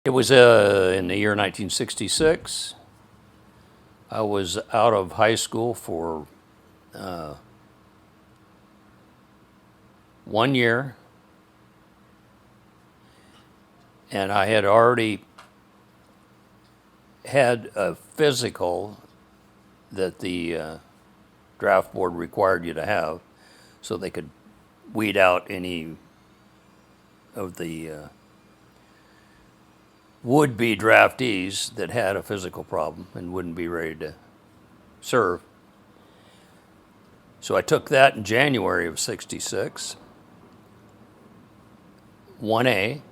It was in the year 1966. I was out of high school for 1 year, and I had already had a physical that the draft board required you to have so they could weed out any of the would-be draftees that had a physical problem and wouldn't be ready to serve. So I took that in January of 66, 1A,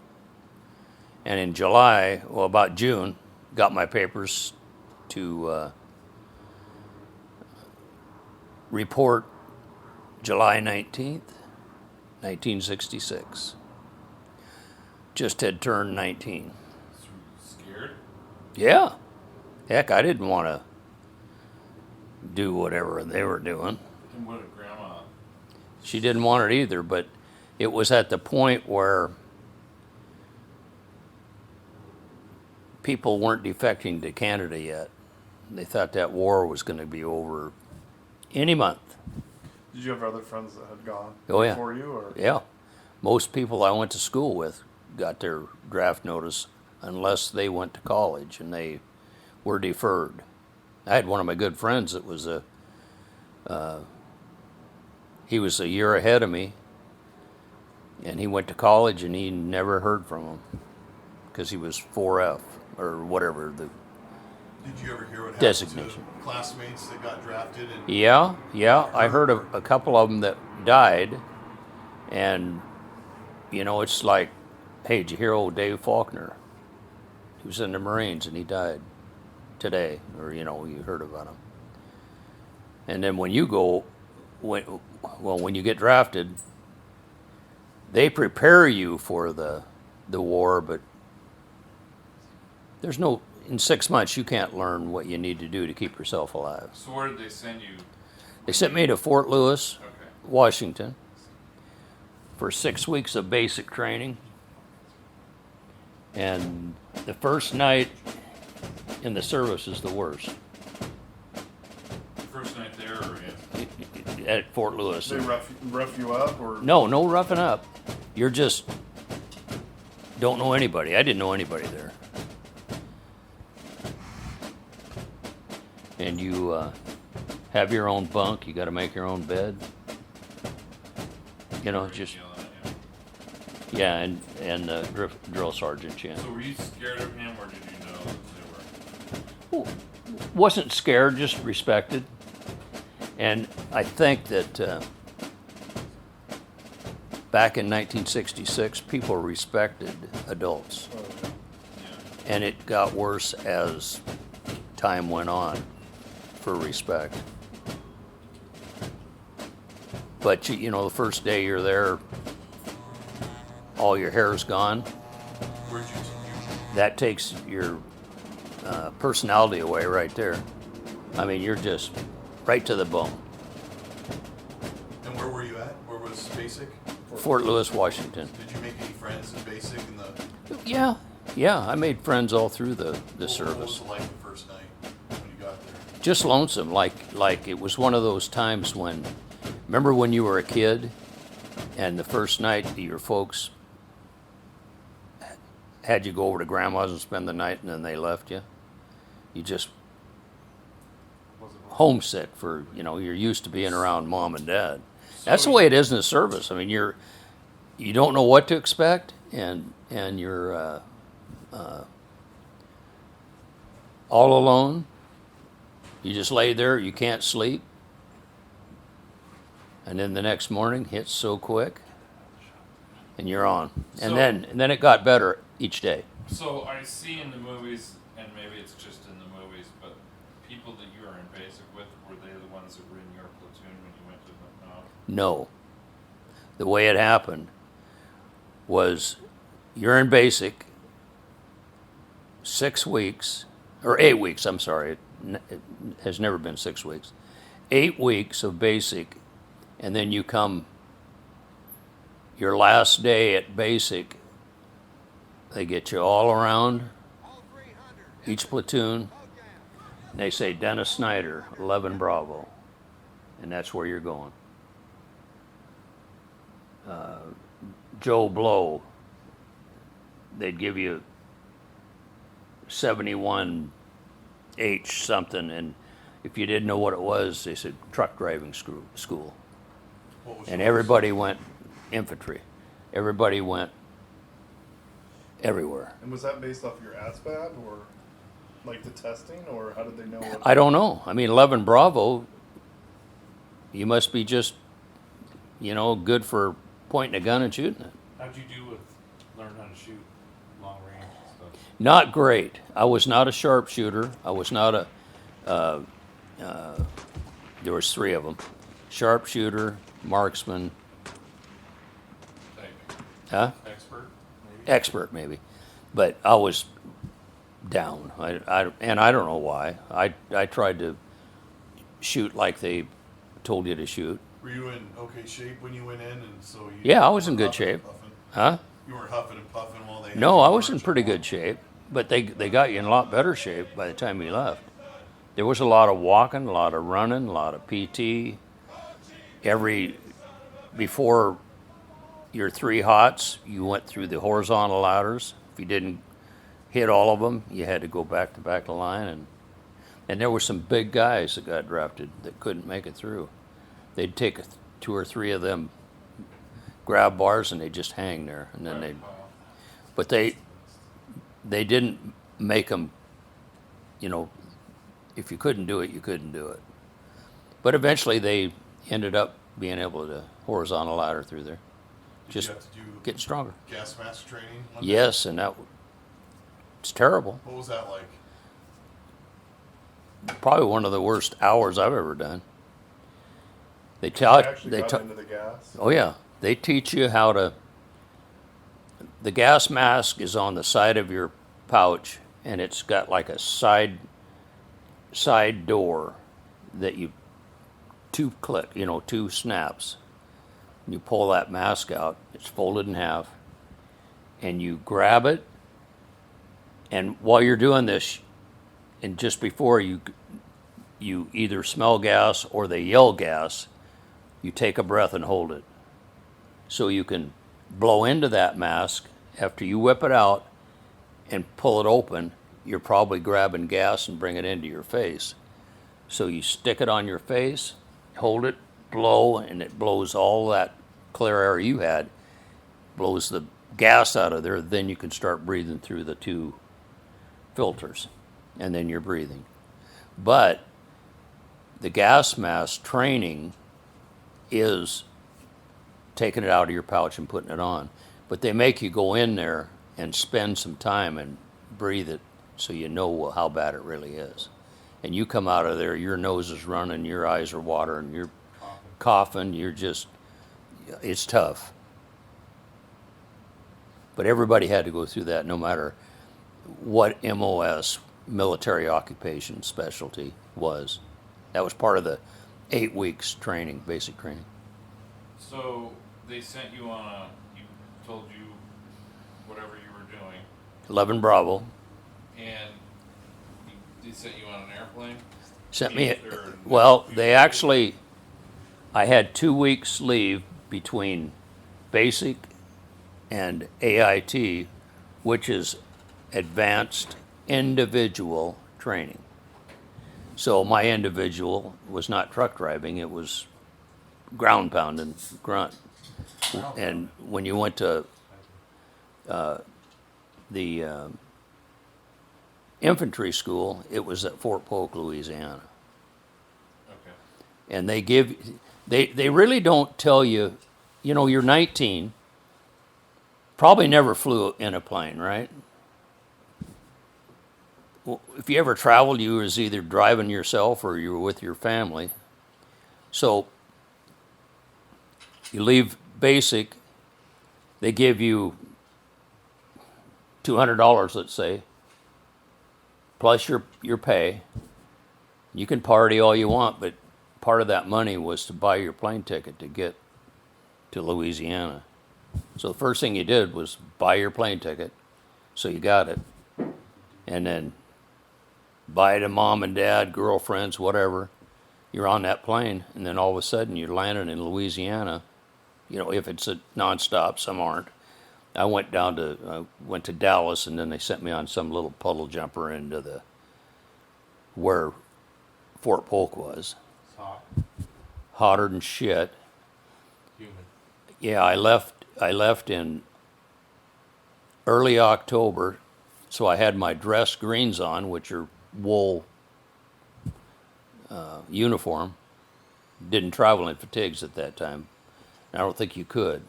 and in July, well, about June, got my papers to report July 19th, 1966. Just had turned 19. Scared? Yeah. Heck, I didn't want to do whatever they were doing. And what did Grandma? She didn't want it either, but it was at the point where people weren't defecting to Canada yet. They thought that war was going to be over any month. Did you have other friends that had gone Oh, yeah. before you? Or? Yeah. Most people I went to school with got their draft notice unless they went to college and they were deferred. I had one of my good friends that was he was a year ahead of me, and he went to college and he never heard from him because he was 4F or whatever the Did you ever hear what happened designation. to classmates that got drafted? And Yeah. I heard of a couple of them that died, and it's like, hey, did you hear old Dave Faulkner? He was in the Marines and he died today, or you heard about him. And then when you get drafted, they prepare you for the war, but there's no, in 6 months you can't learn what you need to do to keep yourself alive. So where did they send you? They sent me to Fort Lewis, Okay. Washington, for 6 weeks of basic training. And the first night in the service is the worst First night there, or yeah. at Fort Lewis. Did they rough you up? Or? No roughing up. You're just don't know anybody. I didn't know anybody there. And you have your own bunk. You got to make your own bed. Just yeah, and the drill sergeant. Yeah. So were you scared of him, or did you know that they were? Wasn't scared, just respected. And I think that back in 1966, people respected adults. Yeah. And it got worse as time went on for respect. But, the first day you're there, all your hair's gone. where'd you That takes your personality away right there. I mean, you're just right to the bone. and where were you at? Where was basic? Fort Lewis, Washington. Did you make any friends in basic? In the Yeah, I made friends all through the What was service. it like the first night when you got there? Just lonesome, like it was one of those times when, remember when you were a kid, and the first night your folks had you go over to grandma's and spend the night, and then they left you. You just homesick for you're used to being around mom and dad. That's the way it is in the service. I mean, you don't know what to expect, and you're all alone. You just lay there. You can't sleep, and then the next morning hits so quick, and you're on. And So- then it got better each day. So I see in the movies, and maybe it's just in the movies, but people that you were in basic with, were they the ones that were in your platoon when you went to Vietnam? No. The way it happened was you're in basic 6 weeks, or 8 weeks, I'm sorry. It has never been 6 weeks. 8 weeks of basic, and then you come your last day at basic They get you all around each platoon. And they say Dennis Snider, 11 Bravo, and that's where you're going. Joe Blow, they'd give you 71H something, and if you didn't know what it was, they said truck driving school. What was And yours? everybody went infantry. Everybody went everywhere. And was that based off your ASVAB or like the testing, or how did they know? What I don't know. I mean, 11 Bravo, you must be just, good for pointing a gun and shooting it. How'd you do with learn how to shoot long range and stuff? Not great. I was not a sharpshooter. I was not a. There was three of them: sharpshooter, marksman, huh? Expert, maybe? Expert maybe, but I was down. And I don't know why. I tried to shoot like they told you to shoot. Were you in okay shape when you went in, and so you? Yeah, I was in weren't good huffing and shape. puffing? Huh? You weren't huffing and puffing while they. had No, you I was in march pretty along? good shape, but they got you in a lot better shape by the time you left. There was a lot of walking, a lot of running, a lot of PT. Before your 3 hots, you went through the horizontal ladders. If you didn't hit all of them, you had to go back to back of the line, and there were some big guys that got drafted that couldn't make it through. They'd take 2 or 3 of them grab bars and they'd just hang there, and then they'd. But they didn't make them. If you couldn't do it, you couldn't do it. But eventually, they ended up being able to horizontal ladder through there, Did just you have to do getting stronger. gas mask training? One day? Yes, and it's terrible. What was that like? Probably one of the worst hours I've ever done. They I tell actually they got tell. into the gas. Oh yeah, they teach you how to. The gas mask is on the side of your pouch, and it's got like a side door that you two snaps. You pull that mask out. It's folded in half, and you grab it. And while you're doing this, and just before you either smell gas or they yell gas, you take a breath and hold it. So you can blow into that mask. After you whip it out and pull it open, you're probably grabbing gas and bring it into your face. So you stick it on your face, hold it, blow, and it blows all that clear air you had, blows the gas out of there. Then you can start breathing through the 2 filters, and then you're breathing. But the gas mask training is taking it out of your pouch and putting it on. But they make you go in there and spend some time and breathe it so you know how bad it really is. And you come out of there, your nose is running, your eyes are watering, you're coughing, it's tough. But everybody had to go through that no matter what MOS, military occupation specialty, was. That was part of the 8 weeks training, basic training. So they sent you told you whatever you were doing, 11 Bravo. and they sent you on an airplane? Sent me, Or- well, they actually, I had 2 weeks leave between basic and AIT, which is advanced individual training. So my individual was not truck driving, it was ground pounding, grunt. And when you went to the infantry school, it was at Fort Polk, Louisiana. Okay. And they really don't tell you, you're 19, probably never flew in a plane, right? Well, if you ever traveled, you was either driving yourself or you were with your family. So you leave basic, they give you $200, let's say, plus your pay. You can party all you want, but part of that money was to buy your plane ticket to get to Louisiana. So the first thing you did was buy your plane ticket, So you got it. And then bye to mom and dad, girlfriends, whatever. You're on that plane, and then all of a sudden you're landing in Louisiana. You know, if it's a nonstop, some aren't. I went to Dallas, and then they sent me on some little puddle jumper into where Fort Polk was. It's hot. Hotter than shit. Humid. Yeah, I left in early October, so I had my dress greens on, which are wool uniform. Didn't travel in fatigues at that time. I don't think you could.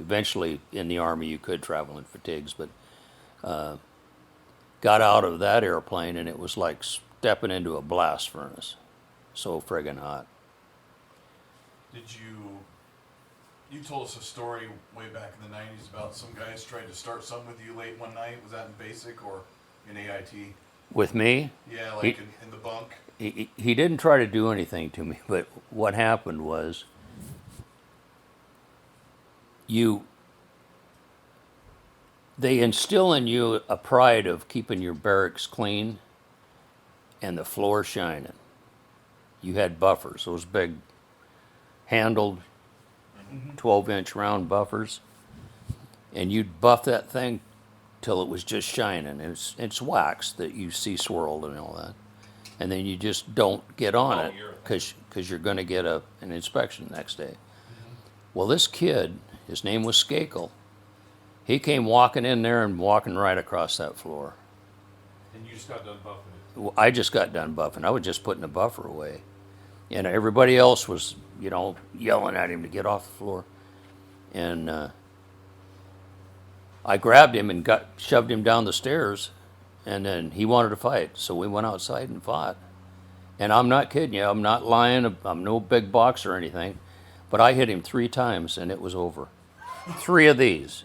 Eventually, in the Army, you could travel in fatigues, but got out of that airplane, and it was like stepping into a blast furnace. So friggin' hot. Did you told us a story way back in the 90s about some guys tried to start something with you late one night. Was that in basic or in AIT? With me, Yeah, like in the bunk. he didn't try to do anything to me, but what happened was they instill in you a pride of keeping your barracks clean and the floor shining. You had buffers, those big handled 12-inch round buffers, and you'd buff that thing till it was just shining. It's wax that you see swirled and all that, and then you just don't get on it because you're going to get an inspection next day. Well, this kid, his name was Skakel. He came walking in there and walking right across that floor. And you just got done buffing it. I just got done buffing. I was just putting the buffer away. And everybody else was, yelling at him to get off the floor. And I grabbed him and shoved him down the stairs. And then he wanted to fight. So we went outside and fought. And I'm not kidding you. I'm not lying. I'm no big boxer or anything. But I hit him 3 times and it was over. 3 of these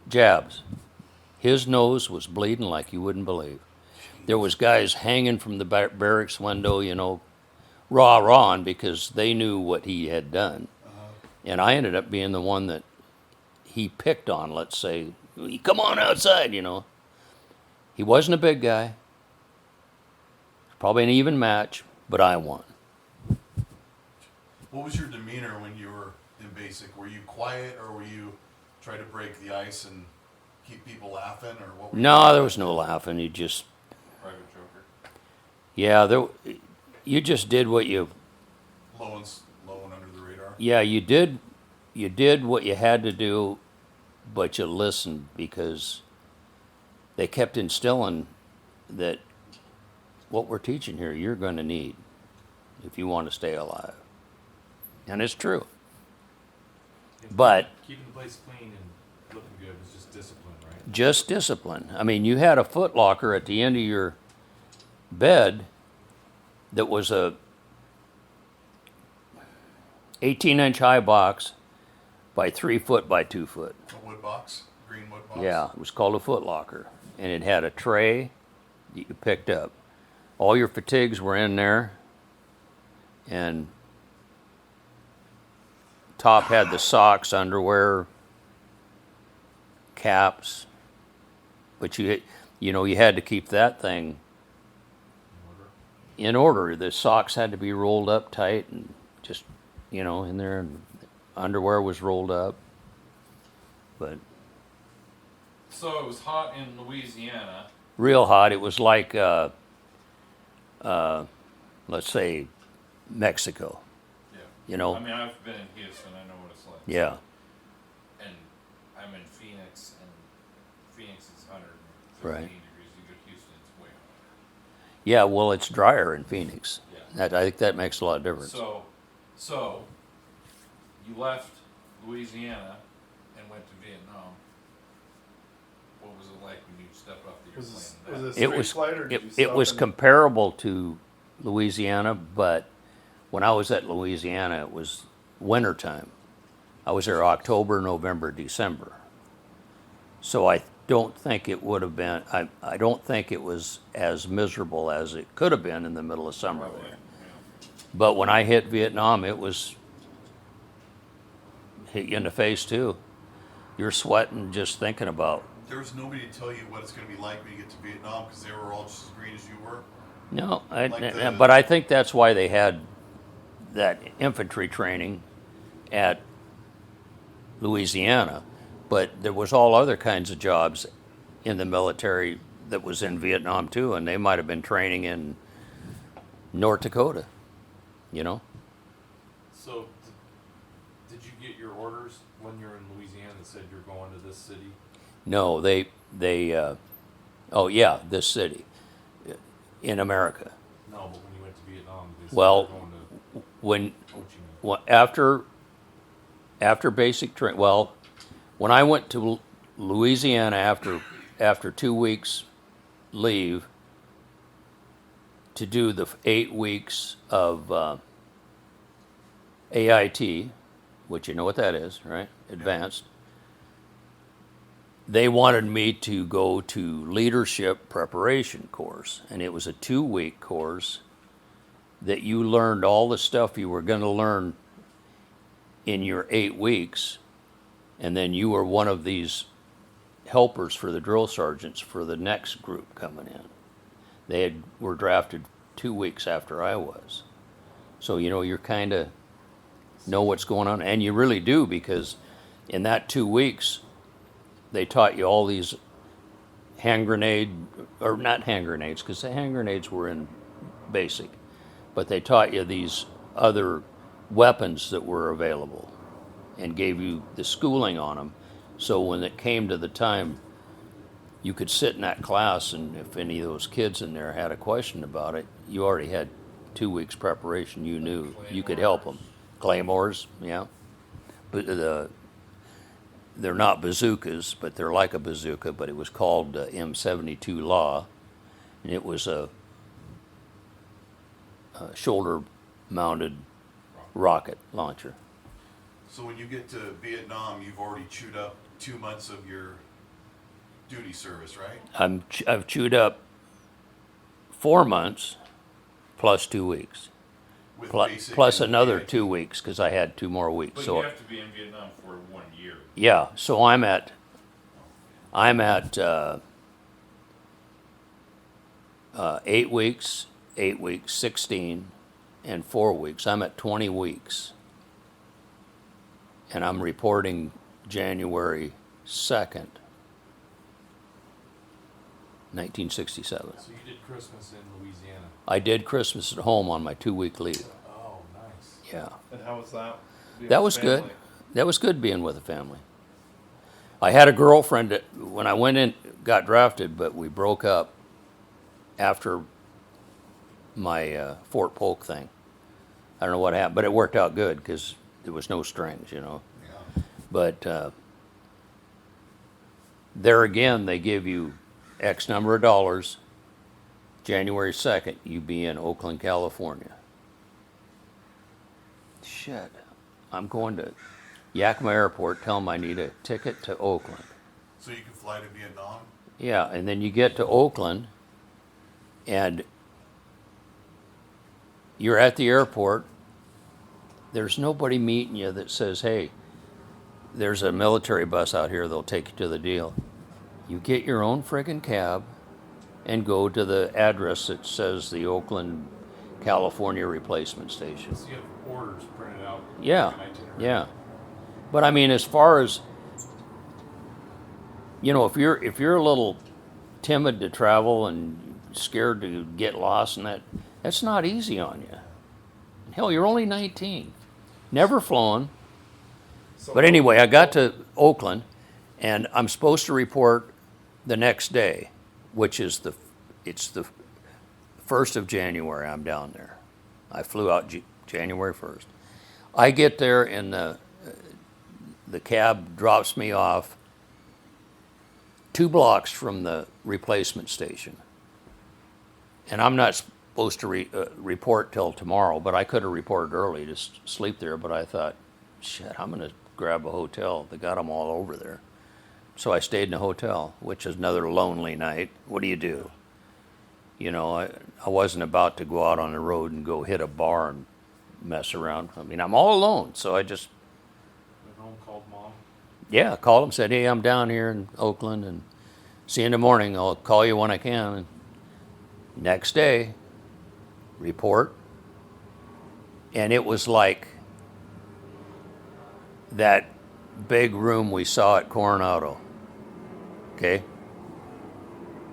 jabs. His nose was bleeding like you wouldn't believe. There was guys hanging from the barracks window, rah-rahing because they knew what he had done. And I ended up being the one that he picked on, let's say. Come on outside, He wasn't a big guy. Probably an even match, but I won. What was your demeanor when you were in basic? Were you quiet or were you trying to break the ice and keep people laughing, or what? No, there was no laughing. You just, Private Joker. yeah, you just did what you, Low and under the radar. yeah, you did what you had to do, but you listened because they kept instilling that what we're teaching here, you're going to need if you want to stay alive. And it's true. But Keeping the place clean and looking good was just discipline, right? just discipline. I mean, you had a foot locker at the end of your bed that was a 18-inch high box by 3 foot by 2 foot. A wood box, green wood box. Yeah, it was called a foot locker. And it had a tray that you picked up. All your fatigues were in there. And top had the socks, underwear, caps. But you had to keep that thing in order. The socks had to be rolled up tight and just, in there. And underwear was rolled up. But So it was hot in Louisiana. real hot. It was like, let's say, Mexico. Yeah. I mean, I've been in Houston. I know what it's like. Yeah. And I'm in Phoenix, and Phoenix is 115 Right. degrees. You go to Houston, it's way hotter. Yeah, well, it's drier in Phoenix. Yeah. I think that makes a lot of difference. So you left Louisiana and went to Vietnam. What was it like when you stepped off the airplane? Was it a straight flight, or did you It stop was in- comparable to Louisiana, but when I was at Louisiana, it was wintertime. I was there October, November, December. So I don't think it would have been, I don't think it was as miserable as it could have been in the middle of summer Probably, there. yeah. But when I hit Vietnam, it was hit you in the face too. You're sweating just thinking about There was nobody to tell you what it's going to be like when you get to Vietnam because they were all just as green as you were. No, Like but I think that's why they had that infantry training at Louisiana. But there was all other kinds of jobs in the military that was in Vietnam too, and they might have been training in North Dakota, you know? So, did you get your orders when you're in Louisiana that said you're going to this city? No, oh yeah, this city in America. No, but when you went to Vietnam, they said Well, you're going to When Ho Chi Minh. well, after basic training, well, when I went to Louisiana after 2 weeks leave to do the 8 weeks of AIT, which you know what that is, right? Advanced. They wanted me to go to leadership preparation course, and it was a 2-week course that you learned all the stuff you were going to learn in your 8 weeks, and then you were one of these helpers for the drill sergeants for the next group coming in. Were drafted 2 weeks after I was. So, you know, you're kind of know what's going on, and you really do, because in that 2 weeks, they taught you all these hand grenade, or not hand grenades, because the hand grenades were in basic, but they taught you these other weapons that were available and gave you the schooling on them. So when it came to the time, you could sit in that class, and if any of those kids in there had a question about it, you already had 2 weeks preparation. You knew you could help them. Claymores, yeah. But they're not bazookas, but they're like a bazooka, but it was called M72 Law, and it was a shoulder-mounted rocket launcher. So when you get to Vietnam, you've already chewed up 2 months of your duty service, right? I've chewed up 4 months plus 2 weeks, With basic plus and another AIT. 2 weeks because I had 2 more weeks. But So you have to be in Vietnam for 1 year. yeah, so I'm at 8 weeks, 8 weeks, 16, and 4 weeks. I'm at 20 weeks, and I'm reporting January 2nd, 1967. So you did Christmas in Louisiana. I did Christmas at home on my 2-week leave. Oh, nice. Yeah, And how was that? Being that with was good. family? That was good being with a family. I had a girlfriend that, when I went in, got drafted, but we broke up after my Fort Polk thing. I don't know what happened, but it worked out good because there was no strings, you know. Yeah. But there again, they give you X number of dollars. January 2nd, you be in Oakland, California. Shit. I'm going to Yakima Airport, tell them I need a ticket to Oakland. So you can fly to Vietnam? Yeah, and then you get to Oakland, and you're at the airport. There's nobody meeting you that says, hey, there's a military bus out here, they'll take you to the deal. You get your own friggin' cab and go to the address that says the Oakland, California replacement station. So you have orders printed out. Yeah, like an itinerary. yeah. But I mean, as far as, you know, if you're a little timid to travel and scared to get lost and that's not easy on you. Hell, you're only 19, never flown. So But anyway, I got to Oakland, and I'm supposed to report the next day, which is the 1st of January. I'm down there. I flew out January 1st. I get there, and the cab drops me off 2 blocks from the replacement station. And I'm not supposed to report till tomorrow, but I could have reported early to sleep there. But I thought, shit, I'm going to grab a hotel. They got them all over there. So I stayed in a hotel, which is another lonely night. What do you do? You know, I wasn't about to go out on the road and go hit a bar and mess around. I mean, I'm all alone, so I just, Went home, called mom. yeah, called them, said, hey, I'm down here in Oakland, and See you in the morning. I'll call you when I can. Next day, report. And it was like that big room we saw at Coronado. Okay?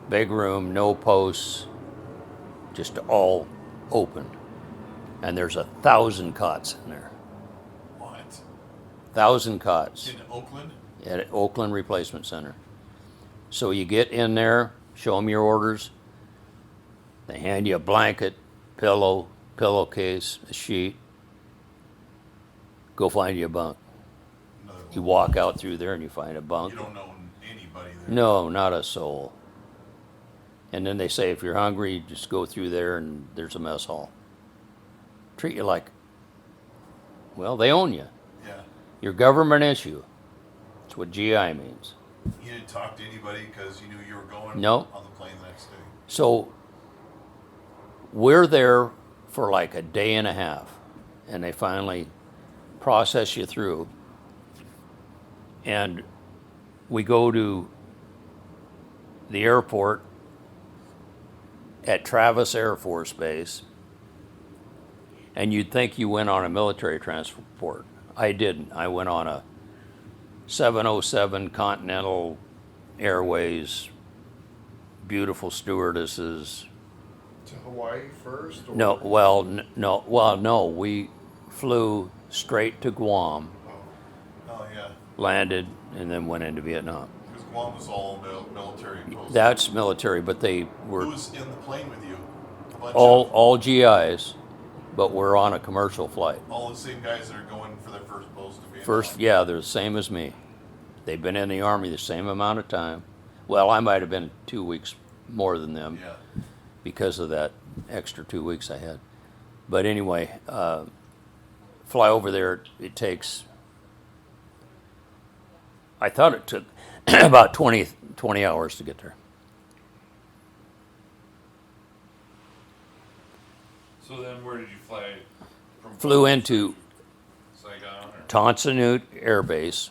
Big room, no posts, just all open. And there's 1,000 cots in there. What? 1,000 cots In Oakland? at Oakland Replacement Center. So you get in there, show them your orders. They hand you a blanket, pillow, pillowcase, a sheet. Go find you a bunk. Another You one. walk out through there and you find a bunk. You don't know anybody there. No, not a soul. And then they say if you're hungry, just go through there and there's a mess hall. Treat you like, well, they own you. Yeah. Your government issue. That's what GI means. You didn't talk to anybody because you knew you were going No. on the plane the next day. So we're there for like a day and a half, and they finally process you through. And we go to the airport at Travis Air Force Base, and you'd think you went on a military transport. I didn't. I went on a 707 Continental Airways, beautiful stewardesses. To Hawaii first? Or? No. We flew straight to Guam, Oh, yeah. landed, and then went into Vietnam. Because Guam was all military posts. That's military, but they were Who was in the plane with you? A bunch of all GIs, but we're on a commercial flight. all the same guys that are going for their first post to Vietnam. First, yeah, they're the same as me. They've been in the Army the same amount of time. Well, I might have been 2 weeks more than them Yeah. because of that extra 2 weeks I had. But anyway, fly over there, it takes, I thought it took about 20 hours to get there. So then where did you fly from? Flew into Saigon or? Tan Son Nhut Air Base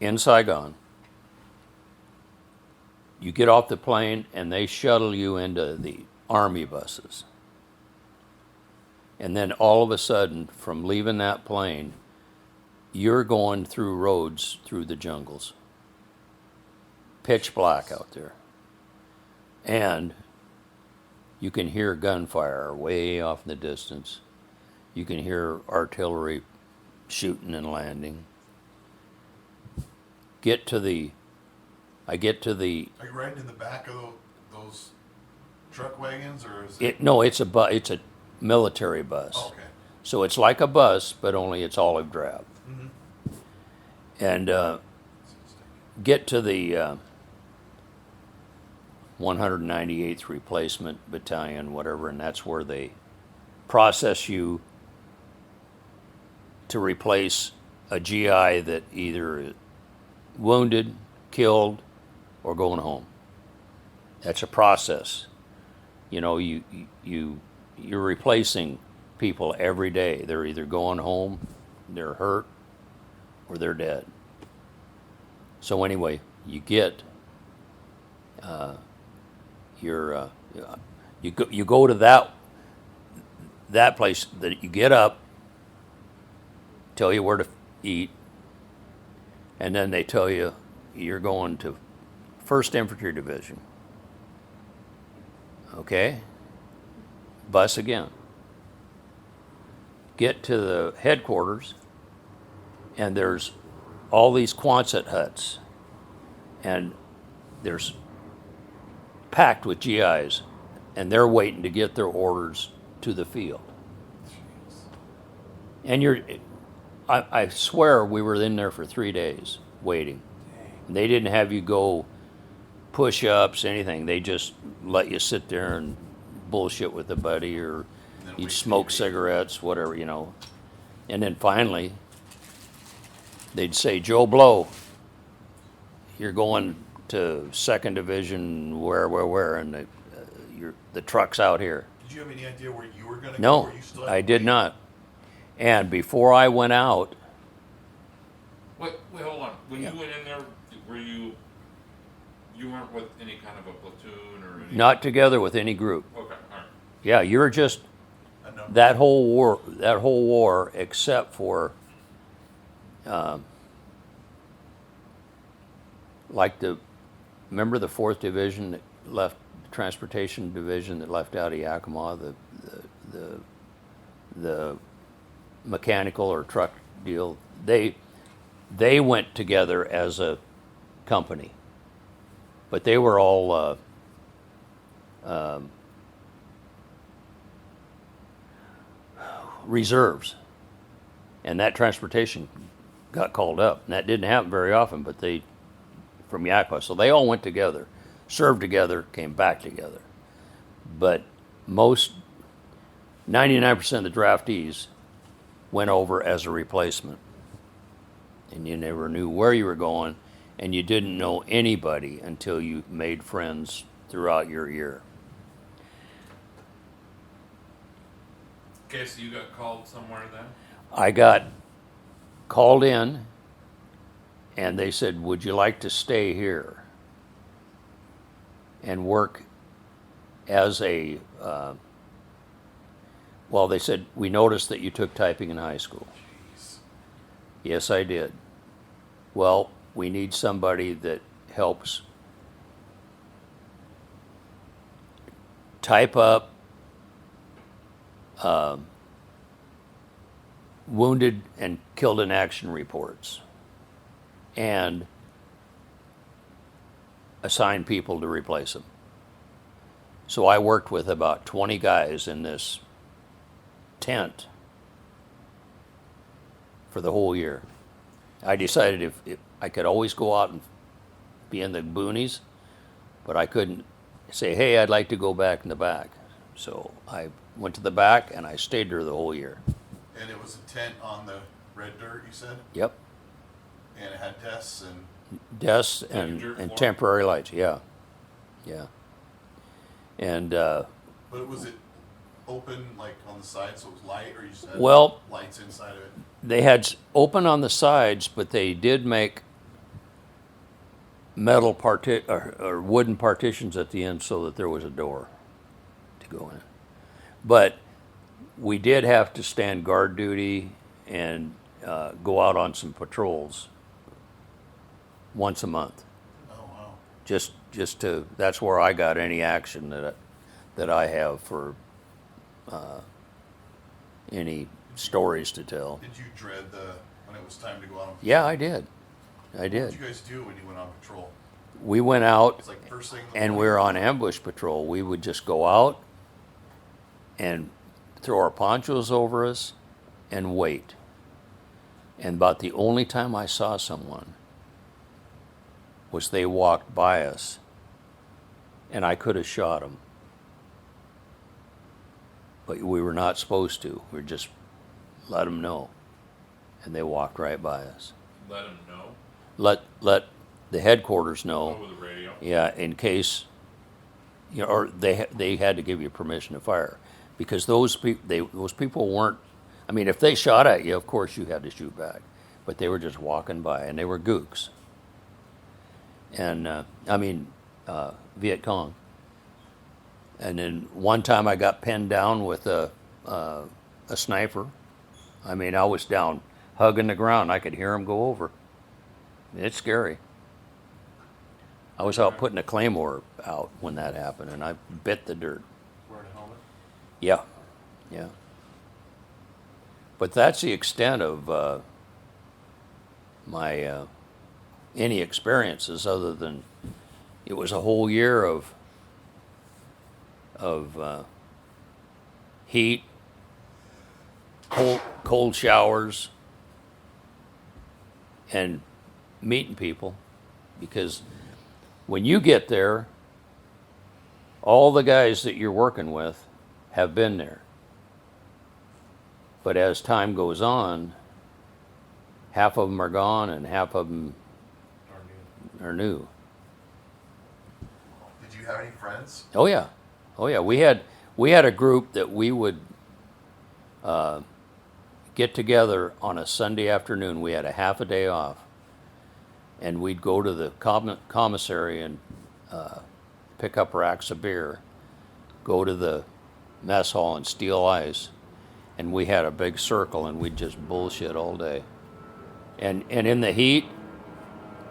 in Saigon. You get off the plane and they shuttle you into the Army buses. And then all of a sudden, from leaving that plane, you're going through roads through the jungles. Pitch black out there. And you can hear gunfire way off in the distance. You can hear artillery shooting and landing. I get to the Are you riding in the back of those truck wagons, or is no, it's a military bus. Oh, okay. So it's like a bus, but only it's olive drab. And get to the 198th Replacement Battalion, whatever, and that's where they process you to replace a GI that either wounded, killed, or going home. That's a process. You know, you're replacing people every day. They're either going home, they're hurt, or they're dead. So anyway, you get you go to that place that you get up, tell you where to eat, and then they tell you you're going to 1st Infantry Division. Okay? Bus again. Get to the headquarters, and there's all these Quonset huts, and there's packed with GIs, and they're waiting to get their orders to the field. And I swear we were in there for 3 days waiting. And they didn't have you go push-ups, anything. They just let you sit there and bullshit with a buddy, or you'd smoke cigarettes, whatever, you know. And then finally, they'd say, Joe Blow, you're going to 2nd Division, where, and the truck's out here. Did you have any idea where you were going to go? No, Or you still had I to did wait? not. And before I went out, Wait, hold on. When Yeah. you went in there, were you You weren't with any kind of a platoon or any. Not together with any group. Okay. All right. Yeah, you're just A number. that whole war. That whole war, except for like remember the 4th Division that left, Transportation Division that left out of Yakima, the mechanical or truck deal. They went together as a company, but they were all reserves, and that transportation got called up, and that didn't happen very often. But they from Yakima, so they all went together, served together, came back together. But 99% of the draftees went over as a replacement, and you never knew where you were going, and you didn't know anybody until you made friends throughout your year. Okay, so you got called somewhere then? I got called in, and they said, "Would you like to stay here and work as a?" Well, they said, "We noticed that you took typing in high school." Jeez. Yes, I did. Well, we need somebody that helps type up wounded and killed in action reports and assign people to replace them. So I worked with about 20 guys in this tent for the whole year. I decided if I could always go out and be in the boonies, but I couldn't say, "Hey, I'd like to go back in the back." So I went to the back and I stayed there the whole year. And it was a tent on the red dirt, you said? Yep. And it had desks and Desks Like a dirt and floor? temporary lights, yeah. Yeah. And but was it open like on the side so it was light, or you just had Well- lights inside of it? they had open on the sides, but they did make metal or wooden partitions at the end so that there was a door to go in. But we did have to stand guard duty and go out on some patrols once a month. Oh wow. Just to, that's where I got any action that I have for any stories to tell. Did you dread when it was time to go out on patrol? Yeah, I did. I What did. did you guys do when you went on patrol? We went out It's like first thing in the and we morning? were on ambush patrol. We would just go out and throw our ponchos over us and wait. And about the only time I saw someone was they walked by us, and I could have shot them. But we were not supposed to. We just let them know. And they walked right by us. Let them know Let the headquarters know. over the radio. Yeah, in case, or they had to give you permission to fire, because those people weren't. I mean, if they shot at you, of course you had to shoot back, but they were just walking by, and they were gooks. And Viet Cong. And then one time I got pinned down with a sniper. I mean, I was down hugging the ground. I could hear him go over. It's scary. I was out putting a claymore out when that happened, and I bit the dirt. Wearing a helmet? Yeah, yeah. But that's the extent of my any experiences, other than it was a whole year of heat, cold showers, and meeting people, because when you get there, all the guys that you're working with have been there. But as time goes on, half of them are gone and half of them Or new? are new. Did you have any friends? Oh yeah, oh yeah. We had a group that we would get together on a Sunday afternoon. We had a half a day off, and we'd go to the commissary and pick up racks of beer, go to the mess hall and steal ice, and we had a big circle and we'd just bullshit all day. And in the heat,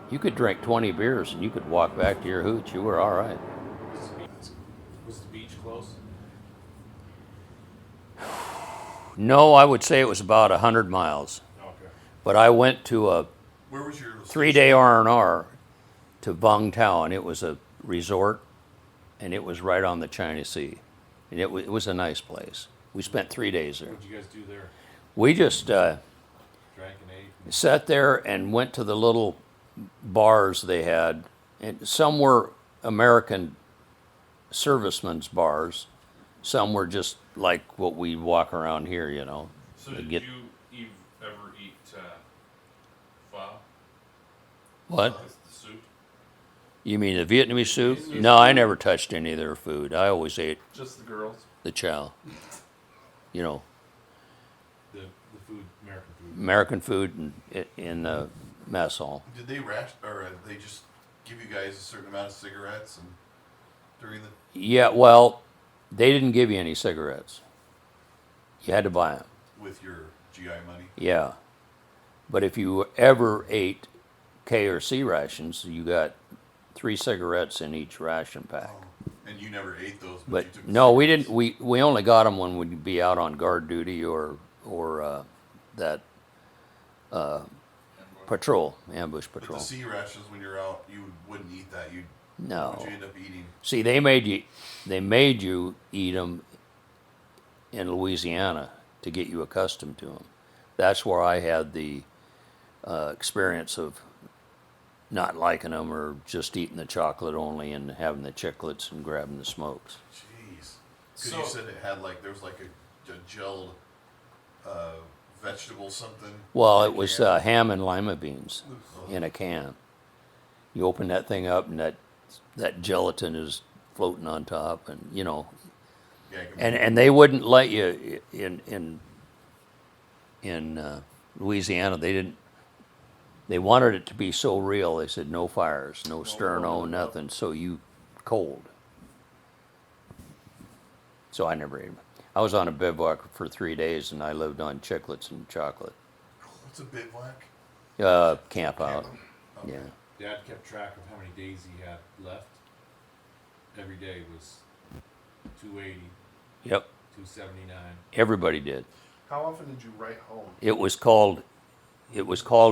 you could drink 20 beers and you could walk back to your hooch. You were all right. Was the beach close? No, I would say it was about 100 miles. Okay. But I went to a Where was your 3-day R&R to Vung Tau, and it was a resort, and it was right on the China Sea. And it was a nice place. We spent 3 days there. What'd you guys do there? We just Drank and ate? sat there and went to the little bars they had, and some were American servicemen's bars, some were just like what we walk around here, you know. So They did get- you ever eat pho? What? The soup? You mean the Vietnamese soup? No, I never touched any of their food. I always ate Just the girls? the chow. You know, The food, American American food. food in the mess hall. Did they they just give you guys a certain amount of cigarettes and during the? Yeah, well, they didn't give you any cigarettes. You had to buy them. With your GI money? Yeah. But if you ever ate K or C rations, you got 3 cigarettes in each ration pack. Oh, and you never ate those, but, But you took the no, we cigarettes. didn't. We only got them when we'd be out on guard duty or that patrol, ambush But patrol. the C rations, when you're out, you wouldn't eat that. No. What would you end up eating? See, they made you eat them in Louisiana to get you accustomed to them. That's where I had the experience of not liking them or just eating the chocolate only and having the chiclets and grabbing the smokes. Jeez. Because So- you said it had there was like a gelled vegetable something. Well, in it a was can. ham and lima beans in a can. You open that thing up and that gelatin is floating on top, and you know, Yeah, I can- and they wouldn't let you in Louisiana. They didn't. They wanted it to be so real. They said no fires, no sterno, nothing. So you cold. So I never ate them. I was on a bivouac for 3 days, and I lived on chiclets and chocolate. What's a bivouac? Camp out. Okay. Yeah. Dad kept track of how many days he had left. Every day was 280, Yep. 279. Everybody did. How often did you write home? It was called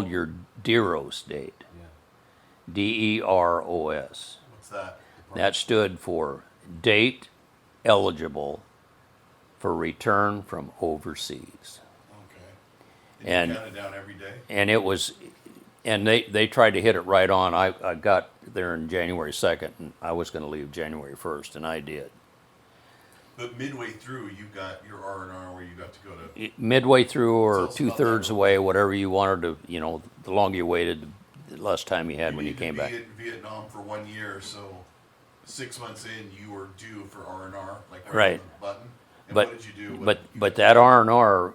your DEROS date. Yeah. DEROS. What's that? That stood for date eligible for return from overseas. Okay. And- you count it down every day? And it was, and they tried to hit it right on. I got there in January 2nd, and I was going to leave January 1st, and I did. But midway through, you got your R&R where you got to go to. Midway through or Tell us about 2/3 that. away, whatever you wanted to, you know, the longer you waited, the less time you had when you needed to came be back. in Vietnam for 1 year, so 6 months in, you were due for R&R, like Right. the button. And But what did you do? when but you but got that to- R&R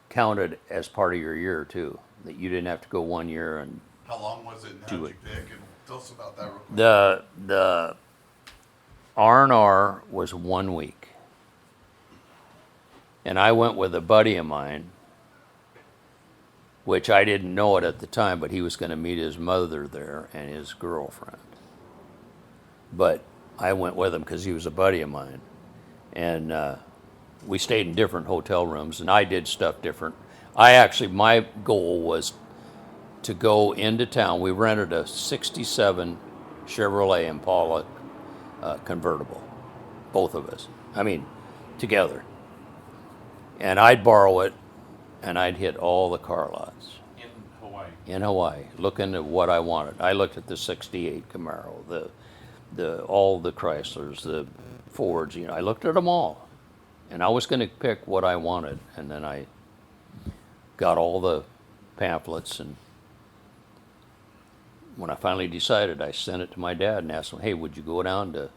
counted as part of your year too. That you didn't have to go 1 year and How long was it, and how Do did it. you pick? And tell us about that real quick. the R&R was 1 week. And I went with a buddy of mine, which I didn't know it at the time, but he was going to meet his mother there and his girlfriend. But I went with him because he was a buddy of mine. And we stayed in different hotel rooms, and I did stuff different. My goal was to go into town. We rented a 67 Chevrolet Impala convertible, both of us. I mean, together. And I'd borrow it, and I'd hit all the car lots In Hawaii. in Hawaii, looking at what I wanted. I looked at the '68 Camaro, all the Chryslers, the Fords. You know, I looked at them all, and I was going to pick what I wanted. And then I got all the pamphlets, and when I finally decided, I sent it to my dad and asked him, "Hey, would you go down to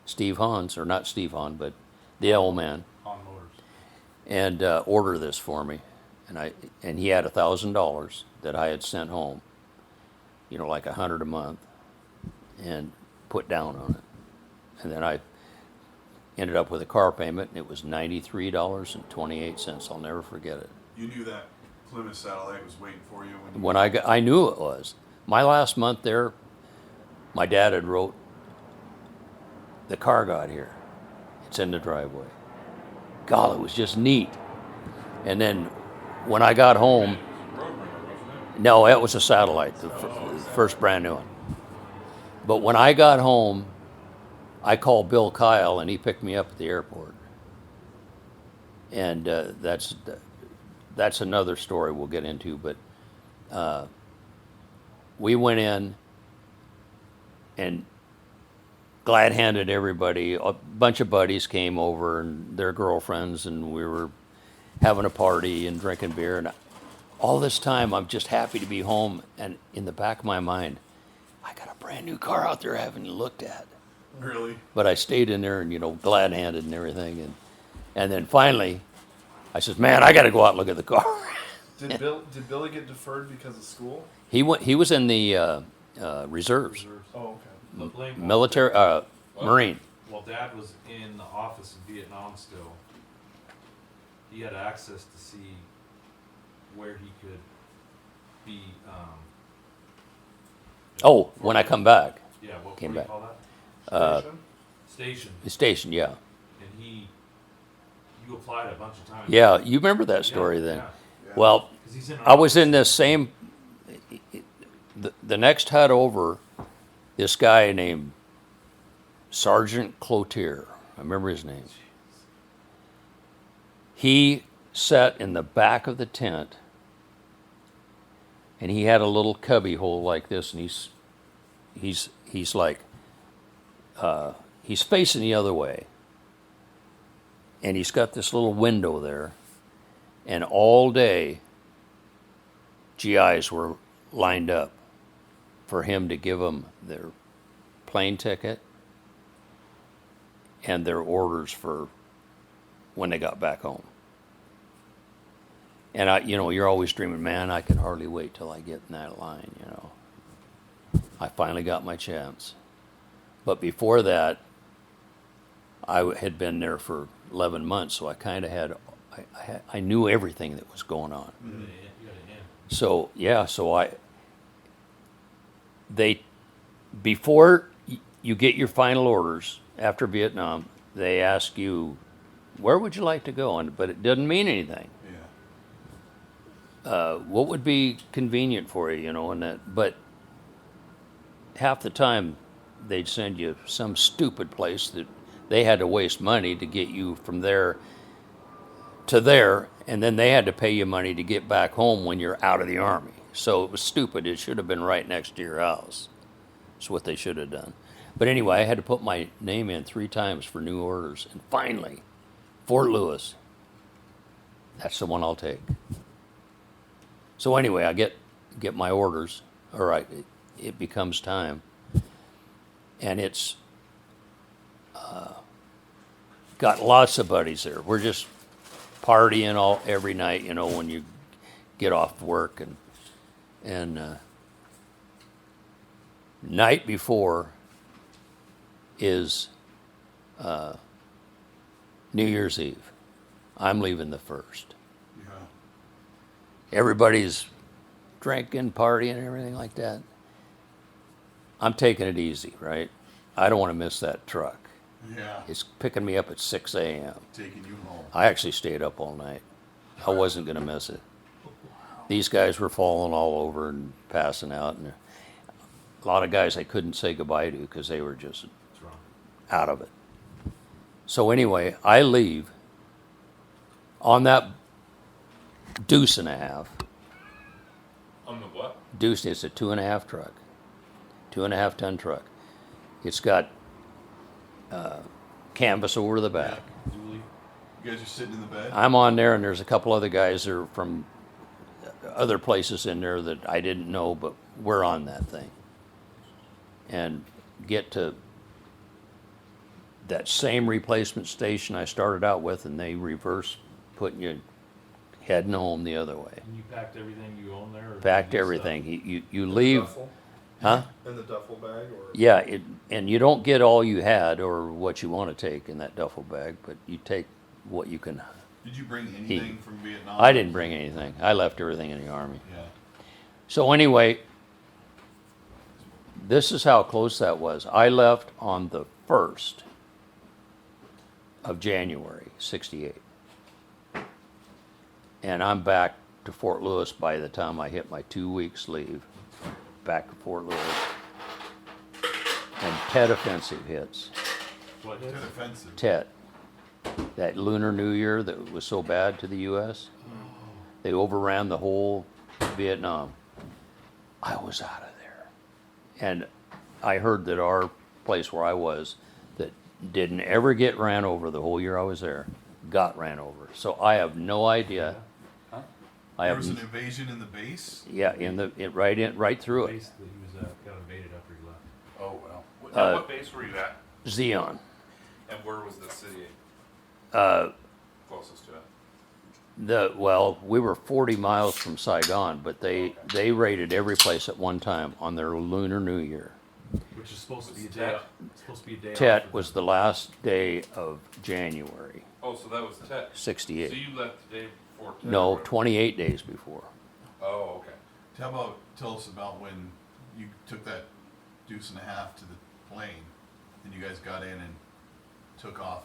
Steve Hahn's, or not Steve Hahn, but the old man, On Motors. and order this for me?" And he had $1,000 that I had sent home, you know, like $100 a month, and put down on it. And then I ended up with a car payment, and it was $93.28. I'll never forget it. You knew that Plymouth Satellite was waiting for you when you... When I knew it was. My last month there, my dad had wrote, the car got here. It's in the driveway. God, it was just neat. And then when I got home, no, it was a Satellite, the first brand new one. But when I got home, I called Bill Kyle, and he picked me up at the airport. And that's another story we'll get into. But we went in and glad-handed everybody. A bunch of buddies came over and their girlfriends, and we were having a party and drinking beer. And all this time, I'm just happy to be home. And in the back of my mind, I got a brand new car out there I haven't looked at. Really? But I stayed in there and, glad-handed and everything. And then finally, I said, man, I got to go out and look at the car. Did Billy get deferred because of school? He was in the reserves, Oh, okay. But blame military, Marine. While Dad was in the office in Vietnam still, he had access to see where he could be. Oh, when I come back, Yeah, what Came do you back. call that? Station? Station. the station, yeah. And you applied a bunch of times. Yeah, you remember that story then. Yeah. Yeah. Well, 'Cause he's in I was in this same, the next hut over, this guy named Sergeant Cloutier. I remember his name. He sat in the back of the tent, and he had a little cubby hole like this, and he's like, he's facing the other way, and he's got this little window there, and all day, GIs were lined up for him to give them their plane ticket and their orders for when they got back home. And you're always dreaming, man, I can hardly wait till I get in that line, I finally got my chance. But before that, I had been there for 11 months, so I kind of I knew everything that was going on. You got an in. So yeah, before you get your final orders after Vietnam, they ask you, where would you like to go? But it doesn't mean anything. Yeah. What would be convenient for you, and that. But half the time, they'd send you some stupid place that they had to waste money to get you from there to there, and then they had to pay you money to get back home when you're out of the Army. So it was stupid. It should have been right next to your house. That's what they should have done. But anyway, I had to put my name in 3 times for new orders. And finally, Fort Lewis, that's the one I'll take. So anyway, I get my orders. All right, it becomes time. And it's got lots of buddies there. We're just partying every night, when you get off work. And night before is New Year's Eve. I'm leaving the 1st. Yeah. Everybody's drinking, partying, and everything like that. I'm taking it easy, right? I don't want to miss that truck. Yeah. It's picking me up at 6 a.m. Taking you home. I actually stayed up all night. I wasn't going to miss it. These guys were falling all over and passing out. And a lot of guys I couldn't say goodbye to because they were just What's wrong? out of it. So anyway, I leave on that deuce and a half. On the what? Deuce, it's a 2.5 truck, 2.5 ton truck. It's got canvas over the back. Dooley. You guys are sitting in the bed? I'm on there, and there's a couple other guys that are from other places in there that I didn't know, but we're on that thing. And get to that same replacement station I started out with, and they reverse putting you heading home the other way. And you packed everything you own there? Or Packed you everything. You In the leave, duffel? huh? In the duffel bag, or? Yeah, and you don't get all you had or what you want to take in that duffel bag, but you take what you can. Did you bring anything from Vietnam? I didn't bring anything. I left everything in the Army. Yeah. So anyway, this is how close that was. I left on the 1st of January, 68. And I'm back to Fort Lewis by the time I hit my 2 weeks leave. Back to Fort Lewis. And Tet Offensive hits. What hit? Too offensive. Tet. That Lunar New Year that was so bad to the U.S. They overran the whole Vietnam. I was out of there. And I heard that our place where I was, that didn't ever get ran over the whole year I was there, got ran over. So I have no idea. I There have, was an invasion in the base? yeah, right through it. Base that he was got invaded after he left. Oh, well. What base were you at? Zion. And where was the city closest to it? Well, we were 40 miles from Saigon, but they raided every place at one time on their Lunar New Year. Which is supposed to be a Was day. Tet? Supposed to be a day. off Tet for was them. the last day of January, Oh, so that was Tet. 68. So you left the day before Tet? No, or- 28 days before. Oh, okay. Tell us about when you took that deuce and a half to the plane, and you guys got in and took off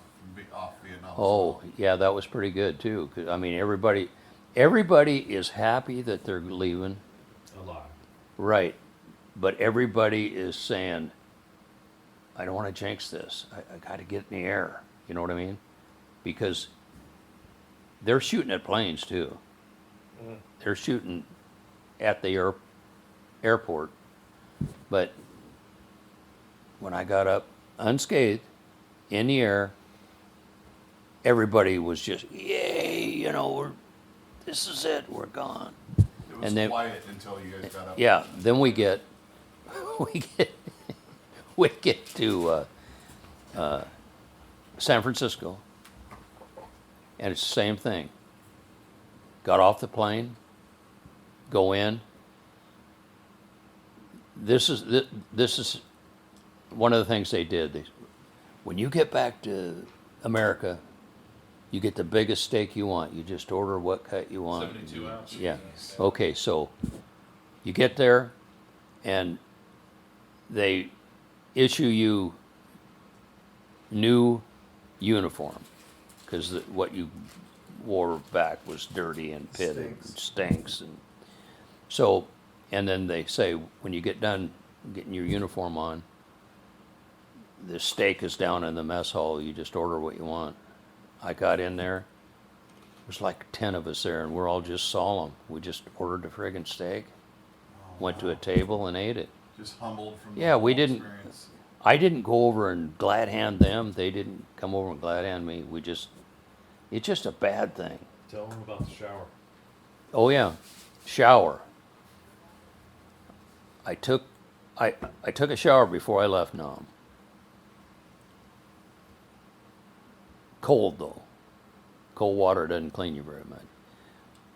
off Vietnam. Oh, yeah, that was pretty good too. 'Cause, I mean, everybody is happy that they're leaving, A lot. right? But everybody is saying, "I don't want to jinx this. I got to get in the air." You know what I mean? Because they're shooting at planes too. They're shooting at the airport. But when I got up unscathed in the air, everybody was just, "Yay! You know, this is it. We're gone." It was and then- quiet until you guys got up. Yeah. Then we get we get to San Francisco, and it's the same thing. Got off the plane, go in. This is one of the things they did. When you get back to America, you get the biggest steak you want. You just order what cut you want. 72 ounce. Yeah. Okay, so you get there, and they issue you new uniform because what you wore back was dirty and pitted and stinks, and so, and then they say when you get done getting your uniform on, the steak is down in the mess hall. You just order what you want. I got in there. There's like 10 of us there, and we're all just solemn. We just ordered a friggin' steak, went to a table and ate it. Just humbled from Yeah, the we whole didn't- experience. I didn't go over and glad hand them. They didn't come over and glad hand me. It's just a bad thing. Tell them about the shower. Oh yeah, shower. I took a shower before I left Nam. Cold though. Cold water doesn't clean you very much.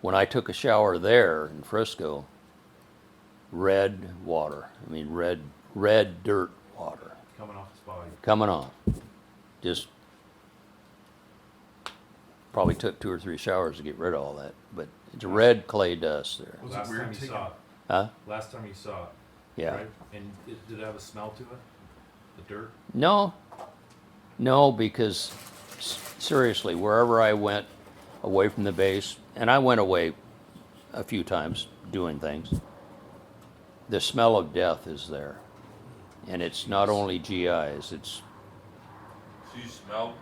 When I took a shower there in Frisco, red water. I mean red dirt water Coming off his body. coming off. Just probably took 2 or 3 showers to get rid of all that, but it's red clay dust there. Was it Last weird time you taking- saw it. Huh? Last time you saw it. Yeah. Right? And did it have a smell to it? The dirt? No, because seriously, wherever I went away from the base, and I went away a few times doing things, the smell of death is there. And it's not only GIs, it's So you smelled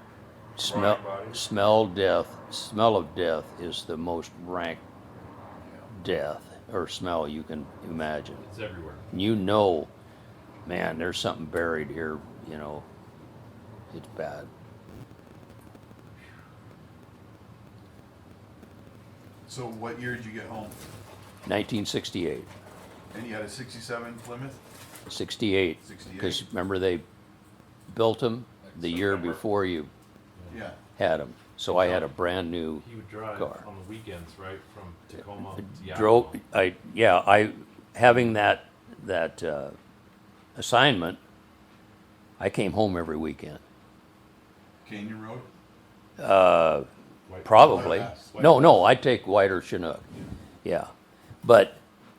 smell, rotting bodies? smell of death is the most rank death or smell you can imagine. It's everywhere. You know, man, there's something buried here, you know, it's bad. So what year did you get home? 1968, And you had a 67 Plymouth? 68, 68. because remember they built them the year September. before you Yeah. had them. So I had a brand new He would drive car. on the weekends, right, from Tacoma to drove. Yakima. I having that assignment. I came home every weekend. Canyon Road? White- Probably. Pass. No, I'd take White or Chinook. Yeah. But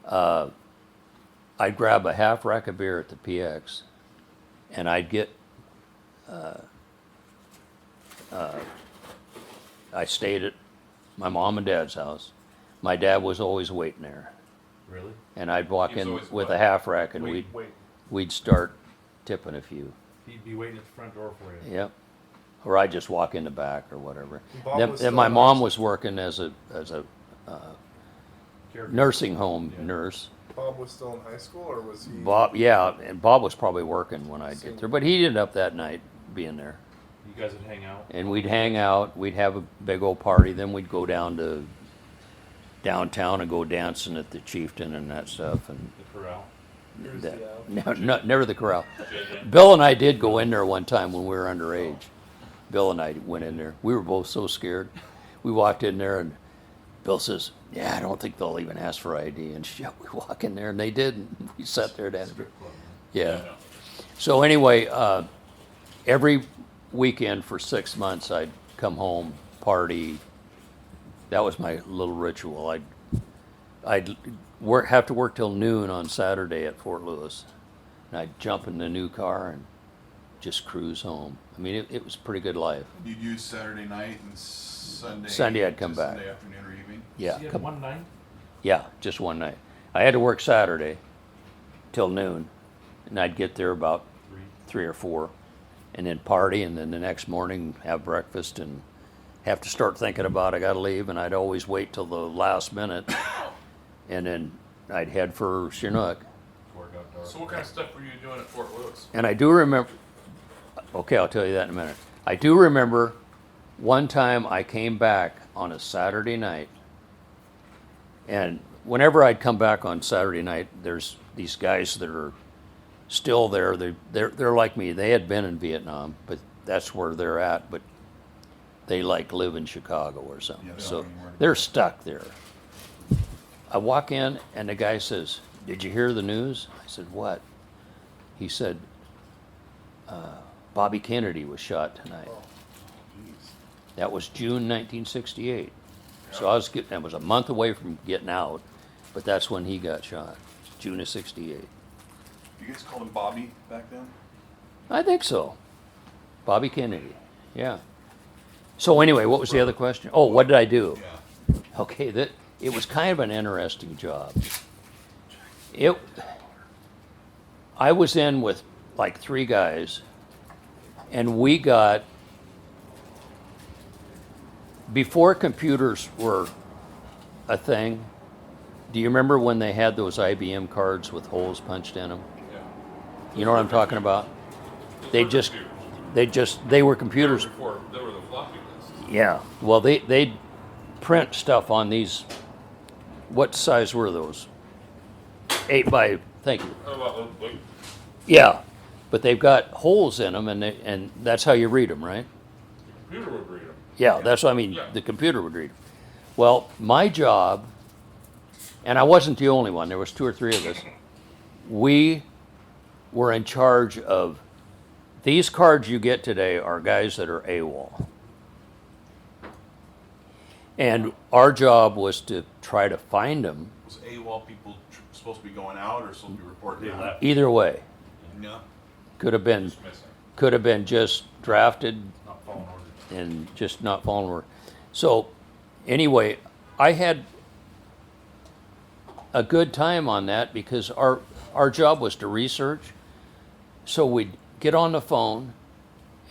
I'd grab a half rack of beer at the PX, and I'd get, I stayed at my mom and dad's house. My dad was always waiting there. Really? And I'd walk He was in always with what? a half rack, and Wait. we'd start tipping a few. He'd be waiting at the front door for you. Yep. Or I'd just walk in the back or whatever. Bob Then, was then still my in mom high was working as a Caregiver. nursing home Yeah. nurse. Bob was still in high school, or was he? Bob, yeah, and Bob was probably working when I'd get there, but he ended up that night being there. You guys would hang out. And we'd hang out, we'd have a big old party, then we'd go down to downtown and go dancing at the Chieftain and that stuff, and The corral. never the corral. Bill and I did go in there one time when we were underage. Bill and I went in there. We were both so scared. We walked in there and Bill says, "Yeah, I don't think they'll even ask for ID." And shit, we walk in there and they did. And we sat there down. Strip club. Yeah. So anyway, every weekend for 6 months, I'd come home, party. That was my little ritual. I'd have to work till noon on Saturday at Fort Lewis, and I'd jump in the new car and just cruise home. I mean, it was a pretty good life. You'd use Saturday night and Sunday. Sunday I'd come just back. Sunday afternoon or evening. Yeah, So you had come- one night? yeah, just one night. I had to work Saturday till noon, and I'd get there about 3 or 4, and then party, and then the next morning have breakfast and have to start thinking about I got to leave, and I'd always wait till the last minute, and then I'd head for Chinook. Before it got dark. So what kind of stuff were you doing at Fort Lewis? And I do remember, okay, I'll tell you that in a minute. I do remember one time I came back on a Saturday night, and whenever I'd come back on Saturday night, there's these guys that are still there. They're like me. They had been in Vietnam, but that's where they're at. But they like live in Chicago or something, Yeah, they don't so have anywhere to they're go. stuck there. I walk in, and the guy says, "Did you hear the news?" I said, "What?" He said, Bobby Kennedy was shot tonight. Oh, jeez. That was June 1968. So I was that was a month away from getting out, but that's when he got shot, June of '68. You guys called him Bobby back then? I think so. Bobby Kennedy, yeah. So anyway, what was the other question? Oh, what did I do? Yeah. Okay, it was kind of an interesting job. I was in with like 3 guys, and we got, before computers were a thing, do you remember when they had those IBM cards with holes punched in them? Yeah. You know what I'm talking about? Those They were just, computers. they were computers. Before they were the floppy disks. Yeah. Well, they'd print stuff on these. What size were those? 8 by. Thank you. How about like Yeah, but they've got holes in them, and that's how you read them, right? the computer would read them. Yeah, that's what I mean. Yeah. The computer would read them. Well, my job, and I wasn't the only one. There was 2 or 3 of us. We were in charge of these cards you get today are guys that are AWOL. And our job was to try to find them Was AWOL people supposed to be going out or supposed to be reporting They out? left. either way. No. Could have been Just missing. just drafted Not following orders. and just not following order. So anyway, I had a good time on that because our job was to research. So we'd get on the phone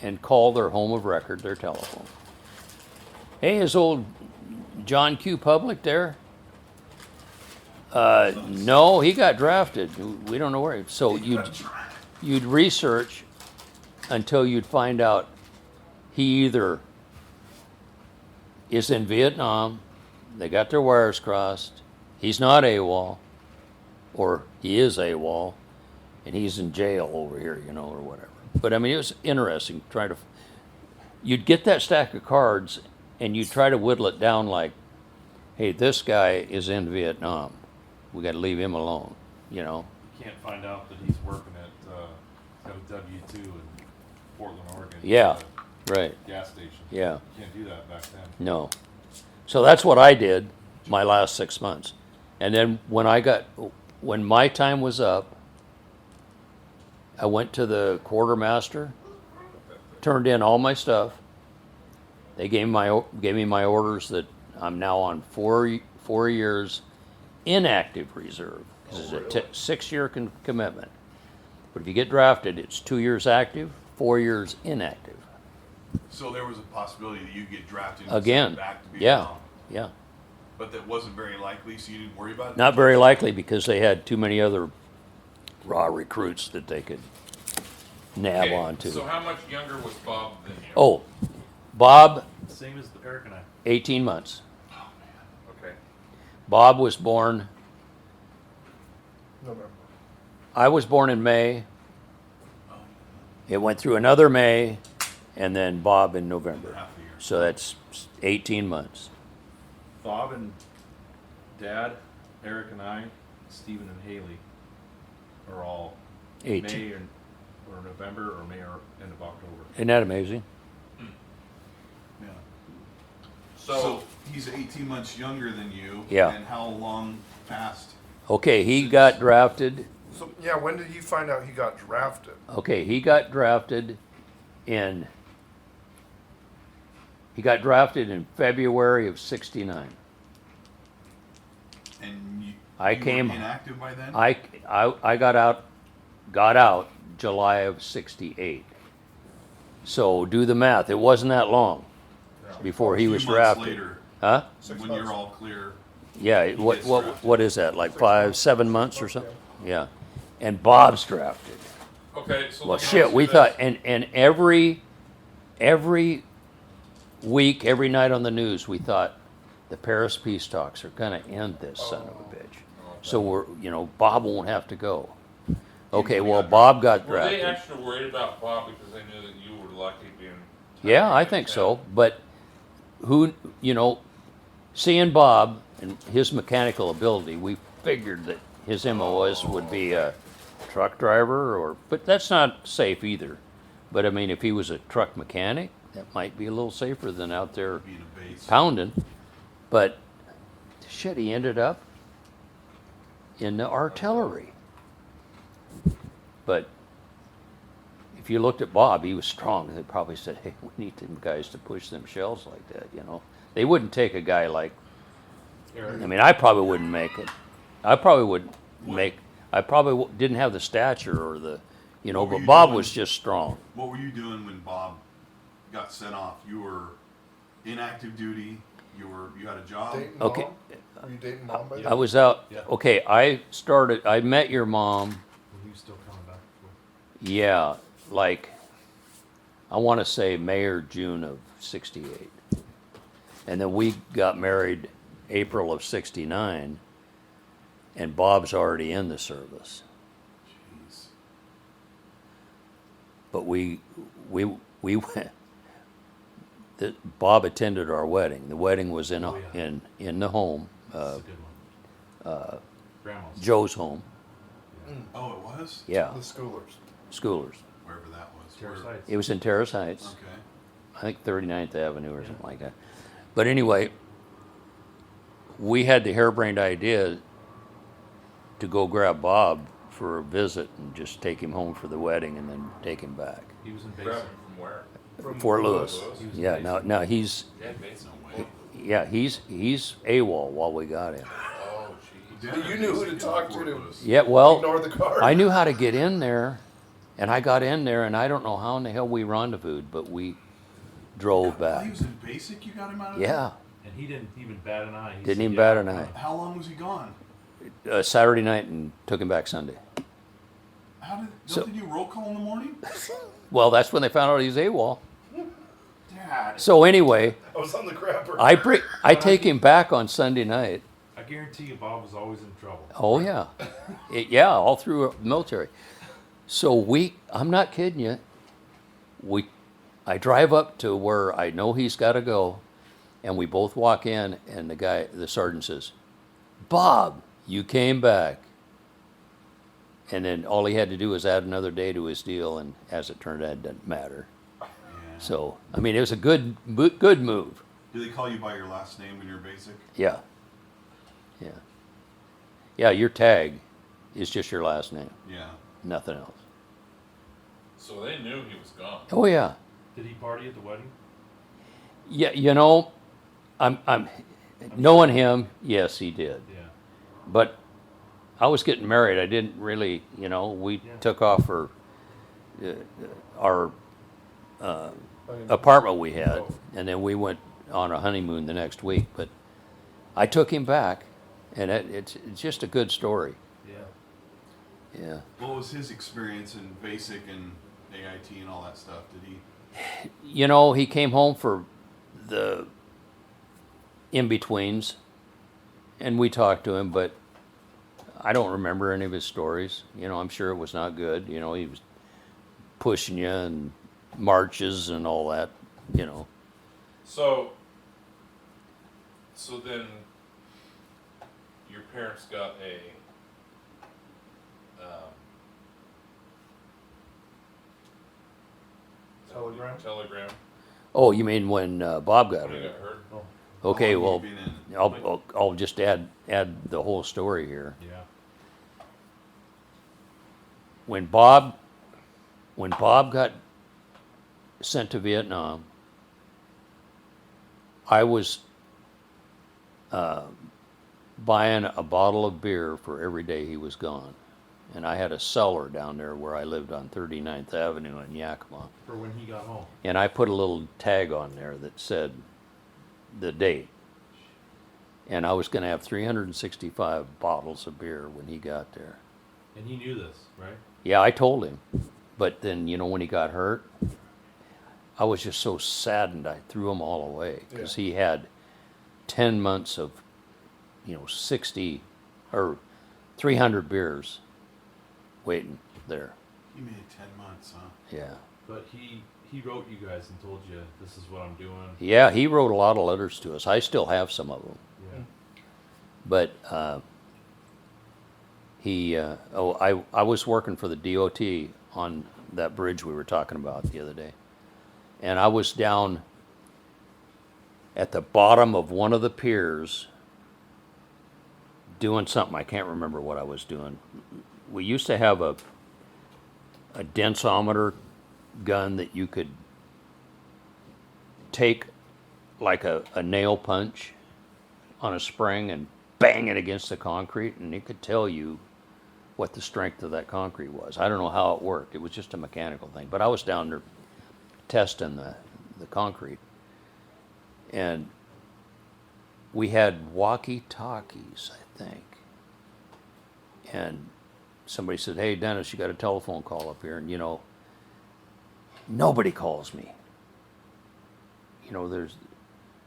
and call their home of record, their telephone. Hey, is old John Q. Public there? No, he got drafted. We don't know where. So you'd research until you'd find out he either is in Vietnam, they got their wires crossed, he's not AWOL, or he is AWOL, and he's in jail over here, you know, or whatever. But I mean, it was interesting trying to. You'd get that stack of cards, and you'd try to whittle it down like, hey, this guy is in Vietnam. We got to leave him alone, you know. You can't find out that he's working at Got a W-2 in Portland, Oregon. Yeah. at Right. a Gas station. Yeah. You can't do that back then. No. So that's what I did my last 6 months. And then when my time was up, I went to the quartermaster, turned in all my stuff. They gave me my orders that I'm now on 4 years inactive reserve. This is a 6-year commitment. But if you get drafted, it's 2 years active, 4 years inactive. So there was a possibility that you'd get drafted and Again, sent back to yeah, Vietnam. yeah. But that wasn't very likely, so you didn't worry about it? Not very likely because they had too many other raw recruits that they could nab Okay, onto. So how much younger was Bob than you? Oh, Bob, Same as Eric and I. 18 months. Okay. Bob was born, November. I was born in May. It went through another May, and then Bob in November. Half a year. So that's 18 months. Bob and Dad, Eric and I, Stephen and Haley are all 18. May or November or May or end of October. Isn't that amazing? Yeah. So, So he's 18 months younger than you. Yeah. And how long passed? Okay, he got drafted. So yeah, when did you find out he got drafted? Okay, he got drafted in February of '69. And you, I you came- were inactive by then? I got out July of '68. So do the math. It wasn't that long before he A few was months drafted. later, Huh? 6 when months. you're all clear. Yeah. He What gets what drafted. what is that? Like 6 5, months. 7 months or Okay. something? Yeah. And Bob's drafted. okay, so Well, let me shit. ask We you this. thought, and every week, every night on the news, we thought the Paris peace talks are going to end this son of a bitch. So Bob won't have to go. Okay, well, Bob got Were they drafted. extra worried about Bob because they knew that you were lucky being? Yeah, I think so. But seeing Bob and his mechanical ability, we figured that his MOS would be a truck driver, but that's not safe either. But I mean, if he was a truck mechanic, that might be a little safer than out there Being a base. pounding. But shit, he ended up in the artillery. But if you looked at Bob, he was strong. They probably said, "Hey, we need them guys to push them shells like that." They wouldn't take a guy like. Eric, I mean, I probably wouldn't make it. I probably wouldn't make. I probably didn't have the stature or the, What were But you Bob doing? was just strong. What were you doing when Bob got sent off? You were in active duty. You had a job. Dating Okay. mom? Were you dating mom by then? I was out. Yeah. Okay, I met your mom. when he was still coming back. Yeah, like I want to say May or June of '68, and then we got married April of '69, and Bob's already in the service. Jeez. But we went. Bob attended our wedding. The wedding was in Oh, yeah. in the home, That's a good one. Grandma's. Joe's home. Oh, it was? Yeah, The schoolers. Schoolers. Wherever that was. Terrace Where- Heights. It was in Terrace Heights. Okay. I think 39th Avenue or something like that. But anyway, we had the harebrained idea to go grab Bob for a visit and just take him home for the wedding and then take him back. He was in Grab basic. him from where? From Fort Lewis. He was in Yeah, basic. now he's Yeah, Bates. No way. he's AWOL while we got him. Oh, jeez. But you knew who to talk to. Yeah, well, Ignore the card. I knew how to get in there, and I got in there, and I don't know how in the hell we rendezvoused, but we drove While he back. was in basic, you got him out of Yeah, And he didn't even bat an eye. He didn't said, even "Yeah, bat an I'm eye. coming." How long was he gone? Saturday night and took him back Sunday. So- Don't you roll call in the morning? Well, that's when they found out he's AWOL. Dad. So anyway, I was on the crapper. I take him back on Sunday night. I guarantee you Bob was always in trouble. Oh yeah, yeah, all through the military. So I'm not kidding you. I drive up to where I know he's got to go, and we both walk in, and the sergeant says, "Bob, you came back." And then all he had to do was add another day to his deal, and as it turned out, it didn't matter. Yeah. So, I mean, it was a good move. Do they call you by your last name when you're basic? Yeah. Yeah. Yeah, your tag is just your last name, Yeah. nothing else. So they knew he was gone. Oh, yeah. Did he party at the wedding? Yeah, you know, I'm knowing him, yes, he did. Yeah. But I was getting married. I didn't really, we Yeah. took off for our apartment we had, and then we went on a honeymoon the next week. But I took him back, and it's just a good story. Yeah. Yeah. What was his experience in basic and AIT and all that stuff? Did he? He came home for the in-betweens, and we talked to him, but I don't remember any of his stories. I'm sure it was not good. He was pushing you and marches and all that, So then your parents got a telegram Oh, you mean when Bob got when he hurt? got hurt. Oh, Okay, How long well, have you been in? I'll just add the whole story here. yeah. When Bob got sent to Vietnam, I was buying a bottle of beer for every day he was gone. And I had a cellar down there where I lived on 39th Avenue in Yakima. For when he got home. And I put a little tag on there that said the date. And I was going to have 365 bottles of beer when he got there. And he knew this, right? Yeah, I told him. But then, when he got hurt, I was just so saddened I threw them all away because he had 10 months of, 60 or 300 beers waiting there. He made 10 months, huh? Yeah. But he wrote you guys and told you, this is what I'm doing. Yeah, he wrote a lot of letters to us. I still have some of them. Yeah. But I was working for the DOT on that bridge we were talking about the other day. And I was down at the bottom of one of the piers doing something. I can't remember what I was doing. We used to have a densometer gun that you could take like a nail punch on a spring and bang it against the concrete, and it could tell you what the strength of that concrete was. I don't know how it worked. It was just a mechanical thing. But I was down there testing the concrete. And we had walkie-talkies, I think. And somebody said, "Hey, Dennis, you got a telephone call up here." And, nobody calls me.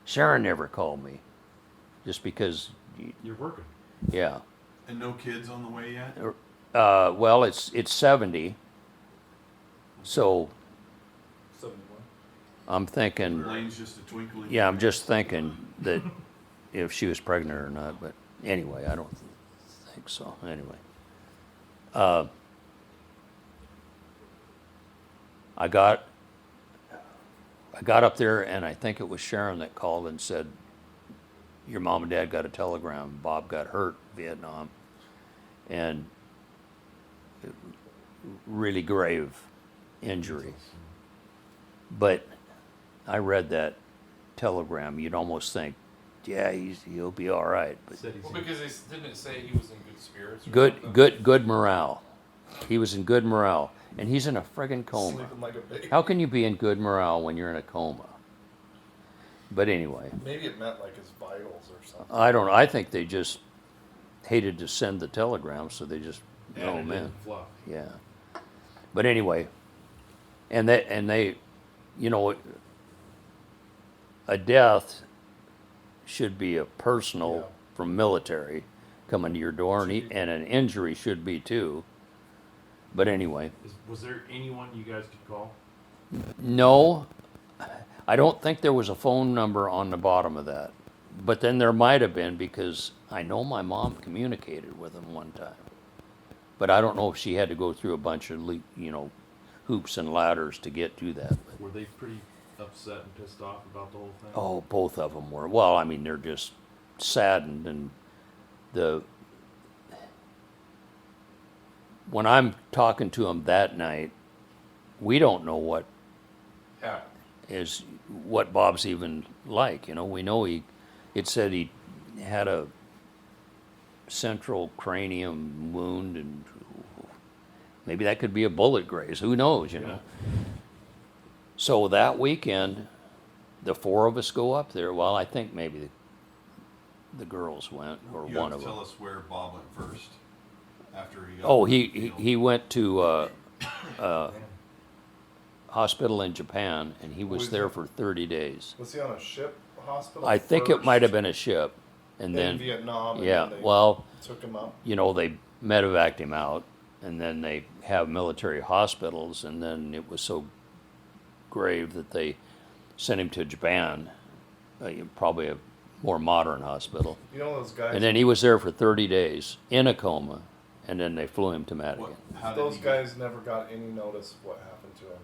Sharon never called me. Just because, You're working. yeah. And no kids on the way yet? Well, it's 70. So 71. I'm thinking, Lane's just a twinkle in yeah, I'm just thinking that if she was pregnant or not. But anyway, I don't think so. Anyway, I got up there, and I think it was Sharon that called and said, "Your mom and dad got a telegram. Bob got hurt in Vietnam, and really grave injury." But I read that telegram. You'd almost think, yeah, he'll be all right. But Said he's Well, because didn't it say he was in good spirits? Or good, something? good morale. He was in good morale, and he's in a friggin' coma. Sleeping like a baby. How can you be in good morale when you're in a coma? But anyway, Maybe it meant like his vitals or something. I don't know. I think they just hated to send the telegram, so they just and throw it him in. didn't fluff. Yeah. But anyway, and they, a death should be a personal Yeah. from military coming to your door, and an injury should be too. But anyway, Was there anyone you guys could call? no, I don't think there was a phone number on the bottom of that. But then there might have been, because I know my mom communicated with him one time. But I don't know if she had to go through a bunch of hoops and ladders to get to that. Were they pretty upset and pissed off about the whole thing? Oh, both of them were. Well, I mean, they're just saddened, and when I'm talking to them that night, we don't know what Bob's even like. We know it said he had a central cranium wound, and maybe that could be a bullet graze. Who knows, So that weekend, the four of us go up there. Well, I think maybe the girls went, or You one have of to them. tell us where Bob went first. After he got. Oh, you know. he went to hospital in Japan, and he was Was there he- for 30 days. Was he on a ship hospital? I think it might have been a ship, and in then Vietnam. And yeah, then they well, took him up. they medevaced him out, and then they have military hospitals, and then it was so grave that they sent him to Japan, probably a more modern hospital. You know those guys. And then he was there for 30 days in a coma, and then they flew him to Madigan. How did Those he guys never got any notice of what happened to him.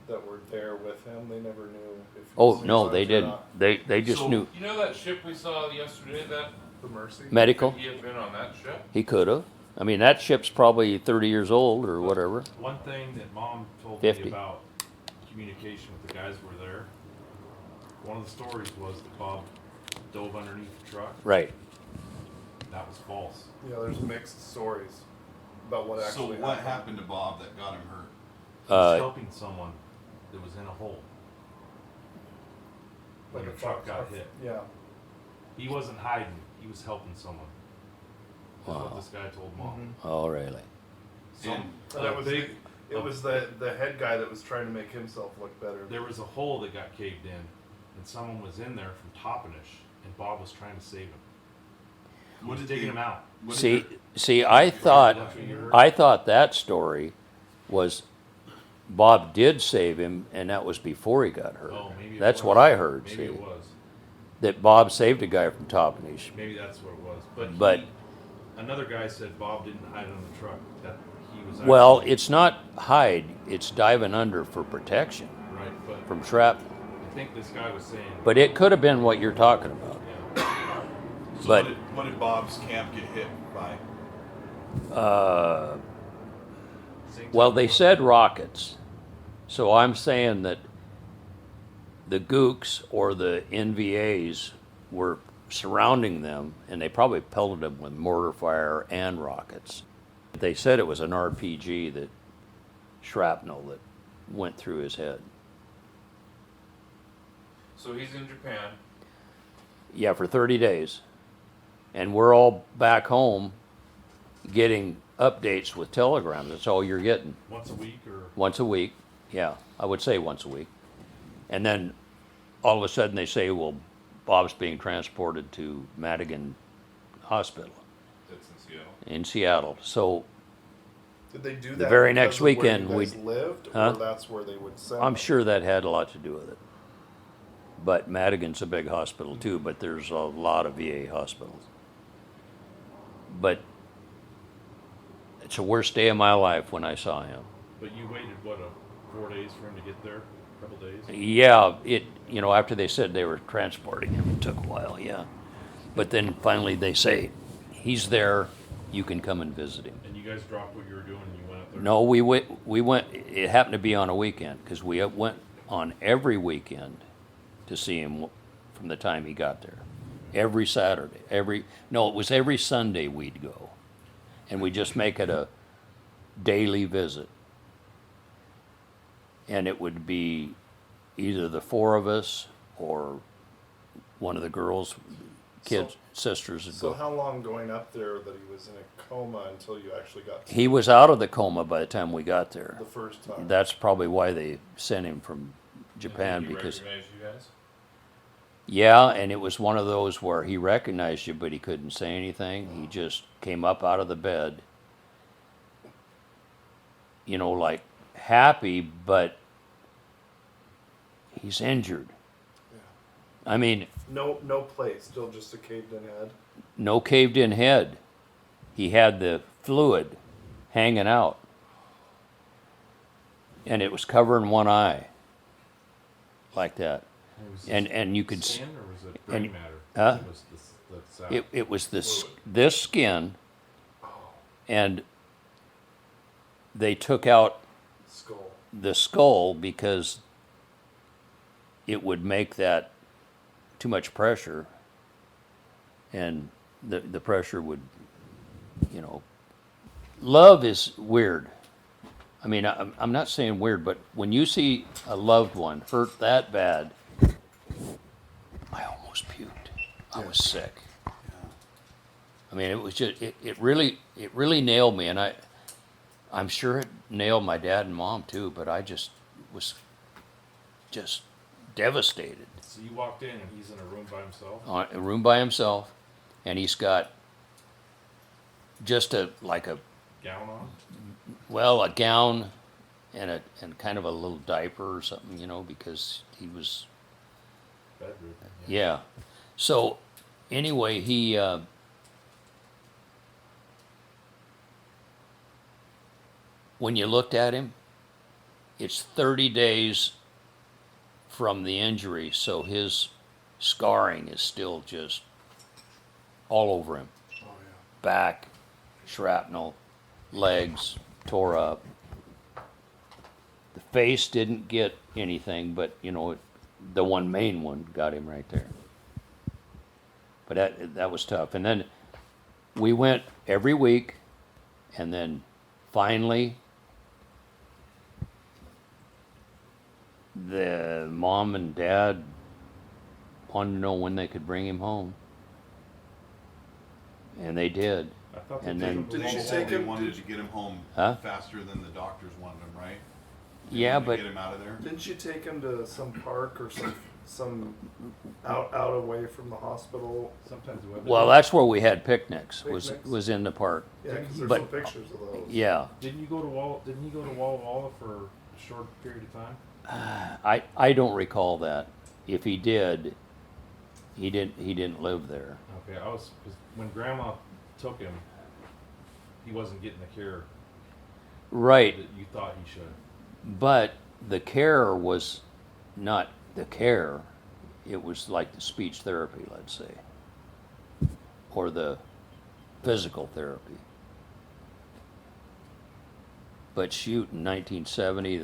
That were there with him, they never knew if. He Oh was no, inside they or didn't. not. They just So, knew You know that ship we saw yesterday? That The Mercy. medical. Could he have been on that ship? He could have. I mean, that ship's probably 30 years old or whatever. One thing that Mom told 50. me about communication with the guys who were there, one of the stories was that Bob dove underneath the truck. Right. That was false. Yeah, there's mixed stories about what So actually what happened to Bob that got him hurt? He was Uh, helping someone that was in a hole when Like the a truck truck- got hit. Yeah. He wasn't hiding. He was helping someone. That's Wow. what this guy told Mom. Oh, really? Some And it was big. it was the head guy that was trying to make himself look better. There was a hole that got caved in, and someone was in there from Toppenish, and Bob was trying to save him. He was digging him out. what did See, the- see, I thought that story was Bob did save him, and that was before he got hurt. Oh, maybe it That's was. what I heard. Maybe See, it was. that Bob saved a guy from Toppenish. Maybe that's what it was. But- another guy said Bob didn't hide on the truck. That he was. Well, actually- it's not hide; it's diving under for protection right, but from shrapnel. I think this guy was saying. But it could have been what you're talking about. Yeah. So but- what did Bob's camp get hit by? Same Well, time they was- said rockets, so I'm saying that the Gooks or the NVAs were surrounding them, and they probably pelted them with mortar fire and rockets. They said it was an RPG, that shrapnel that went through his head. So he's in Japan. Yeah, for 30 days. And we're all back home getting updates with telegrams. That's all you're getting. once a week or Once a week. Yeah, I would say once a week. And then all of a sudden they say, well, Bob's being transported to Madigan Hospital That's in Seattle. in Seattle. So Did they do that The very because next of where weekend, you we- guys lived, Huh? or that's where they would send I'm them? sure that had a lot to do with it. But Madigan's a big hospital too, but there's a lot of VA hospitals. But it's the worst day of my life when I saw him. but you waited 4 days for him to get there, a couple days. Yeah, after they said they were transporting him, it took a while, yeah. But then finally they say, he's there, you can come and visit him. And you guys dropped what you were doing and you went up there. No, we went, it happened to be on a weekend, because we went on every weekend to see him from the time he got there. Every Saturday, it was every Sunday we'd go. And we just make it a daily visit. And it would be either the four of us or one of the girls, kids, sisters would So go. how long going up there that he was in a coma until you actually got to He was out of the coma by the time we got there. the first time? That's probably why they sent him from Japan, Did he because recognize you guys? yeah, and it was one of those where he recognized you, but he couldn't say anything. He just came up out of the bed, like happy, but he's injured. I mean, No plate, still just a caved in head. no caved in head. He had the fluid hanging out, and it was covering one eye, like that. And you could skin or was it brain and- matter? huh? It was the sac. it was this skin, and they took out Skull. the skull because it would make that too much pressure, and the pressure would, love is weird. I mean, I'm not saying weird, but when you see a loved one hurt that bad, I almost puked. I was sick. I mean, it was just it really nailed me, and I'm sure it nailed my dad and mom too. But I just was just devastated. So you walked in and he's in a room by himself? A room by himself, and he's got just a Gown on? a gown and kind of a little diaper or something, because he was Bedridden. yeah. So anyway, he when you looked at him, it's 30 days from the injury, so his scarring is still just all over him. Oh yeah. Back, shrapnel, legs tore up. The face didn't get anything, but the one main one got him right there. But that was tough. And then we went every week, and then finally the mom and dad wanted to know when they could bring him home. And they did. I thought And they then- took Did him you to take They him wanted to- to get him home Huh? faster than the doctors wanted him, right? They Yeah, wanted to but get him out of there. Didn't you take him to some park or some out away from the hospital? Sometimes the weather. well, that's where we had picnics. Was Picnics? in the park. Yeah, because there's But- some pictures of those. Yeah, Didn't he go to Walla Walla for a short period of time? I don't recall that. If he did, he didn't live there. Okay, cause when Grandma took him, he wasn't getting the care Right, that you thought he should. but the care was not the care. It was like the speech therapy, let's say, or the physical therapy. But shoot, in 1970,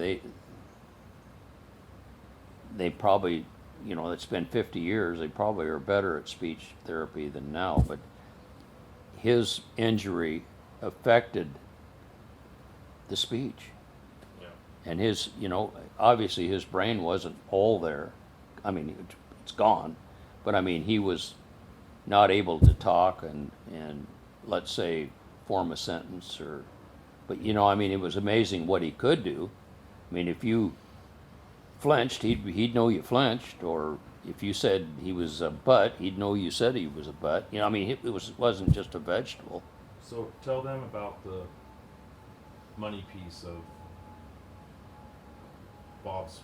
they probably, it's been 50 years, they probably are better at speech therapy than now, but his injury affected the speech. Yeah. And his, obviously his brain wasn't all there. I mean, it's gone, but I mean, he was not able to talk and let's say form a sentence but I mean, it was amazing what he could do. I mean, if you flinched, he'd know you flinched, or if you said he was a butt, he'd know you said he was a butt. I mean, it wasn't just a vegetable. So tell them about the money piece of Bob's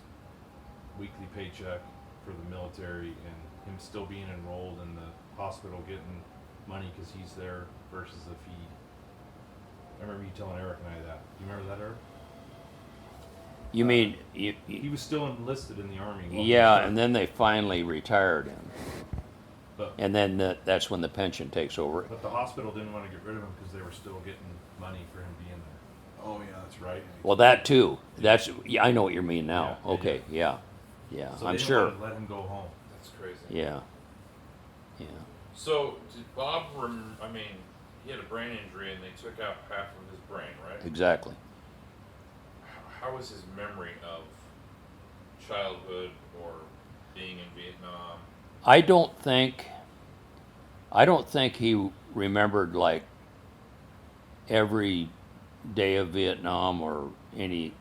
weekly paycheck for the military and him still being enrolled in the hospital getting money because he's there versus if he. I remember you telling Eric and I that. Do you remember that, Eric? You mean He was still enlisted in the army. wasn't he? yeah, and then they finally retired him, But, and then that's when the pension takes over. but the hospital didn't want to get rid of him because they were still getting money for him being there. Oh yeah, that's right. Well, that too. Yeah, I know what you mean now. Yeah, Okay, yeah, So I'm they didn't sure. want to let him go home. That's crazy. Yeah. So did Bob? I mean, he had a brain injury, and they took out half of his brain, right? Exactly. How was his memory of childhood or being in Vietnam? I don't think he remembered like every day of Vietnam or any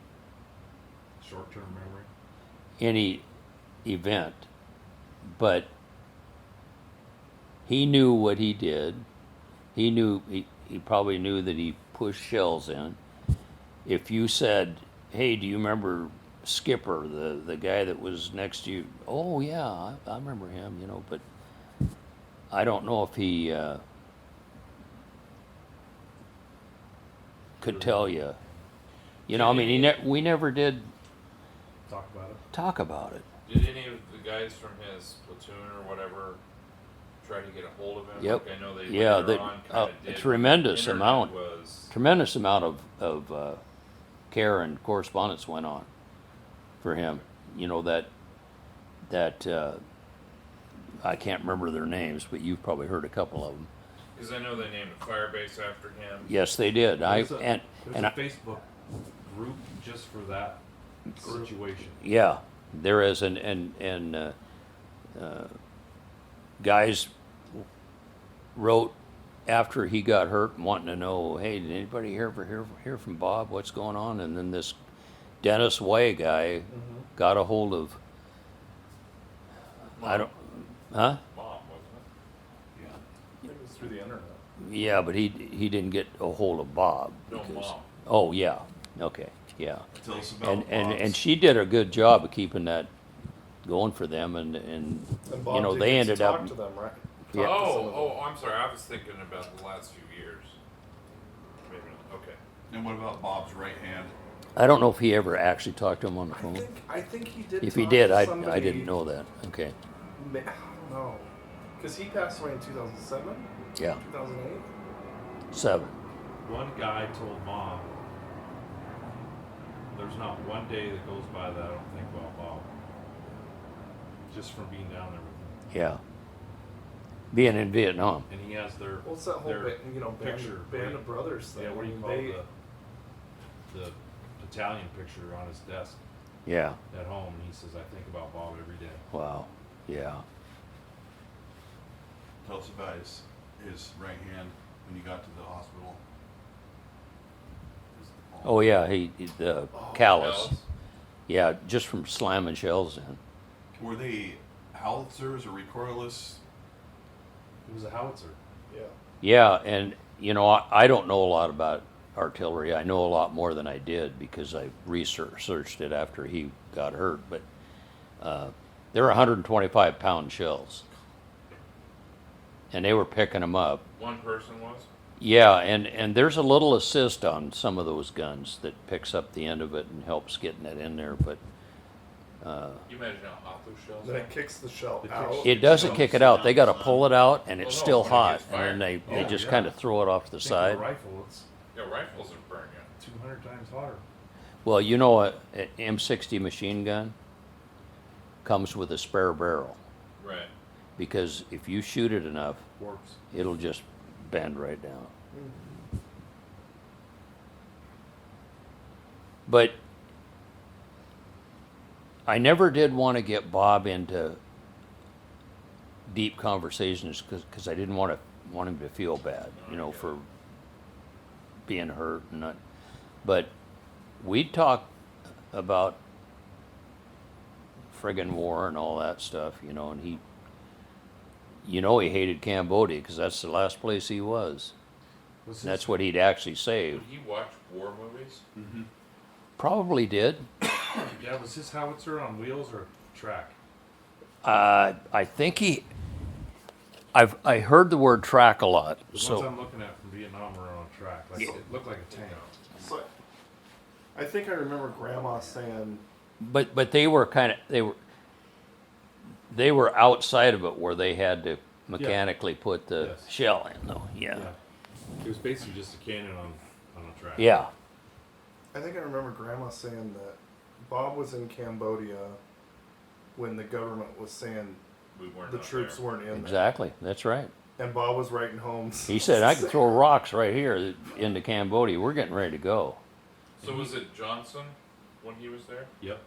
Short-term memory. event, but he knew what he did. He knew he probably knew that he pushed shells in. If you said, "Hey, do you remember Skipper, the guy that was next to you?" "Oh yeah, I remember him," but I don't know if he could tell you. You know, I mean, we never did Talk about it. talk about it. Did any of the guys from his platoon or whatever try to get a hold of him? Yep. Like I know they Yeah, later they- on a kind of did. tremendous Internet amount. Was, Tremendous amount of care and correspondence went on for him. You know, that I can't remember their names, but you've probably heard a couple of them. because I know they named a fire base after him. Yes, they did. There's a And I, Facebook group just for that situation. yeah, there is, guys wrote after he got hurt, wanting to know, hey, did anybody hear from Bob? What's going on? And then this Dennis Way guy got a hold of. I don't, huh? Mom, wasn't Yeah. I think it was through the internet. Yeah, but he didn't get a hold of Bob. it? No, mom. Oh yeah, okay, yeah. Tell us about And Bob's. she did a good job of keeping that going for them, and And Bob you know did they get to ended talk up. to them, right? Yeah. Talk to some of them. Oh, I'm sorry. I was thinking about the last few years. Maybe not. Okay. And what about Bob's right hand? I don't know if he ever actually talked to him on the phone. I think he did. If he talk did, to I somebody, didn't know that. Okay, I don't know, because he passed away in 2007, yeah, 2008. 7. One guy told Mom, there's not one day that goes by that I don't think about Bob. Just from being down there with him. Yeah, being in Vietnam. And he has their Well, it's that whole their picture, band of brothers thing. yeah, what do I you mean, call they- the battalion picture on his desk Yeah, at home, and he says, I think about Bob every day. wow, yeah. Tell us about his right hand when you got to the hospital. Oh yeah, the callus. Dallas? Yeah, just from slamming shells in. Were they howitzers or recoilless? It was a howitzer. Yeah. Yeah, and you know, I don't know a lot about artillery. I know a lot more than I did because I researched it after he got hurt. But they're 125-pound shells, and they were picking them up. One person was. Yeah, and there's a little assist on some of those guns that picks up the end of it and helps getting it in there. But You imagine how hot those shells Then are? it kicks the shell It out. kicks- it doesn't kick it out. They got to pull it out, and it's Well, no, still when it hot, gets and then fired. they Oh, just yeah. kind of throw it off to the Think of side. a rifle, it's Yeah, rifles would burn you. 200 times hotter. Well, you know, an M60 machine gun comes with a spare barrel Right. because if you shoot it enough, Warps. it'll just bend right down. But I never did want to get Bob into deep conversations because I didn't want him to feel bad, you know, for being hurt and not. But we'd talk about friggin' war and all that stuff, you know, and he hated Cambodia because that's the last place he was. Was And that's what he'd actually say. Would he watch war movies? Probably did. Yeah, was his howitzer on wheels or track? I think I heard the word track a lot. The ones So I'm looking at from Vietnam were on track. Like, it looked like a tank. So, I think I remember Grandma saying, but they were they were outside of it where they had to mechanically put the Yes. shell in though. Yeah. It was basically just a cannon on a track. Yeah. I think I remember Grandma saying that Bob was in Cambodia when the government was saying We weren't. the out troops there. weren't in there. Exactly. That's right. And Bob was writing home. He said I could throw rocks right here into Cambodia. We're getting ready to go. So was it Johnson when he was there? Yep.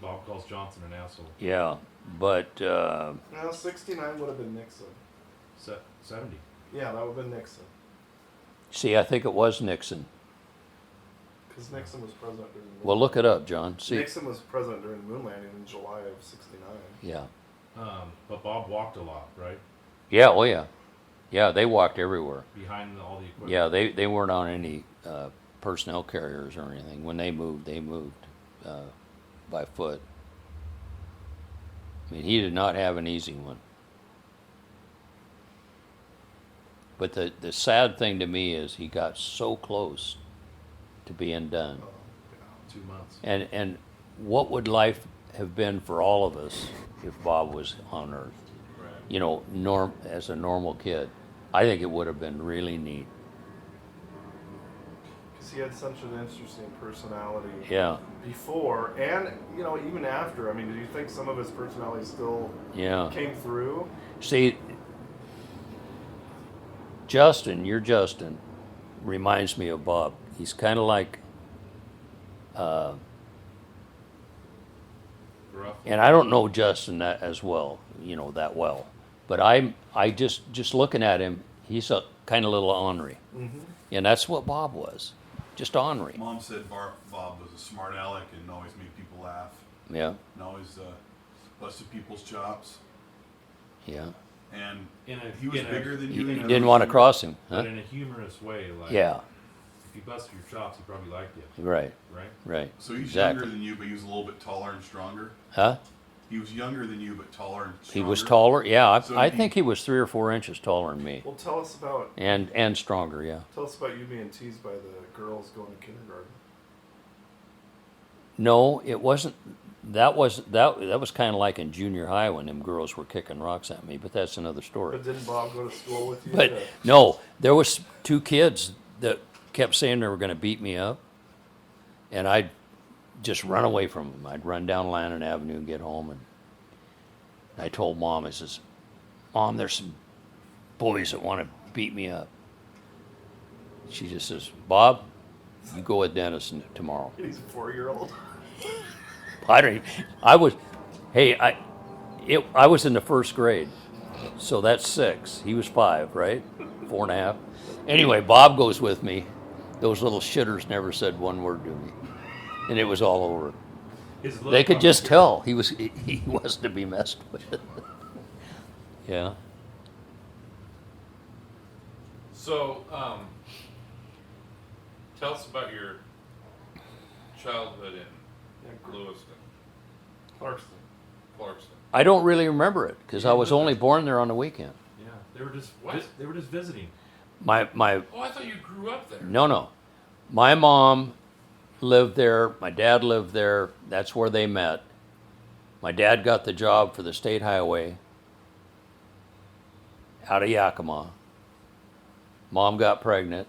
Bob calls Johnson an asshole. Yeah. But No, 69 would have been Nixon. 70. Yeah, that would have been Nixon. see, I think it was Nixon. Because Nixon was president during the moon. Well, look it up, John. See. Nixon was president during the moon landing in July of 69. Yeah. But Bob walked a lot, right? Yeah. Oh yeah. Yeah. They walked everywhere. Behind all the equipment. Yeah, they weren't on any personnel carriers or anything. When they moved by foot. I mean, he did not have an easy one. But the sad thing to me is he got so close to being done. 2 months. And what would life have been for all of us if Bob was on Earth? Right. You know, as a normal kid. I think it would have been really neat. Because he had such an interesting personality. Yeah, Before and even after. I mean, do you think some of his personality still yeah. came through? See, Justin reminds me of Bob. He's kind of like, Rough. and I don't know Justin that as well, that well, but I just looking at him, he's a kind of little ornery, and that's what Bob was, just ornery. Mom said Bob was a smart aleck and always made people laugh Yeah, and always busted people's chops. yeah. And In a- he was in a- bigger than You you. didn't want to cross him, huh? But in a humorous way, like Yeah, if you busted your chops, he probably liked you, right, right? right. So he's Exactly. younger than you, but he was a little bit taller and stronger. Huh? He was younger than you, but taller and stronger. He was taller. Yeah, So I he- think he was 3 or 4 inches taller than me, Well, tell us about and stronger. Yeah. you being teased by the girls going to kindergarten. No, it wasn't. That was kind of like in junior high when them girls were kicking rocks at me. But that's another story. But didn't Bob go to school with you? But no, there was 2 kids that kept saying they were going to beat me up, and I'd just run away from them. I'd run down Landon Avenue and get home, and I told Mom, I says, "Mom, there's some boys that want to beat me up." She just says, "Bob, you go with Dennis tomorrow." He's a 4-year-old. I was in the 1st grade, so that's 6. He was 5, right? 4.5. Anyway, Bob goes with me. Those little shitters never said one word to me, and it was all over. His look They could on just his- tell he was to be messed with. Yeah. So, tell us about your childhood in Lewiston, Clarkston. I don't really remember it because I was only born there on the weekend. Yeah, they were just What? they were just visiting. My Oh, I thought you grew up there. No. My mom lived there. My dad lived there. That's where they met. My dad got the job for the state highway out of Yakima. Mom got pregnant.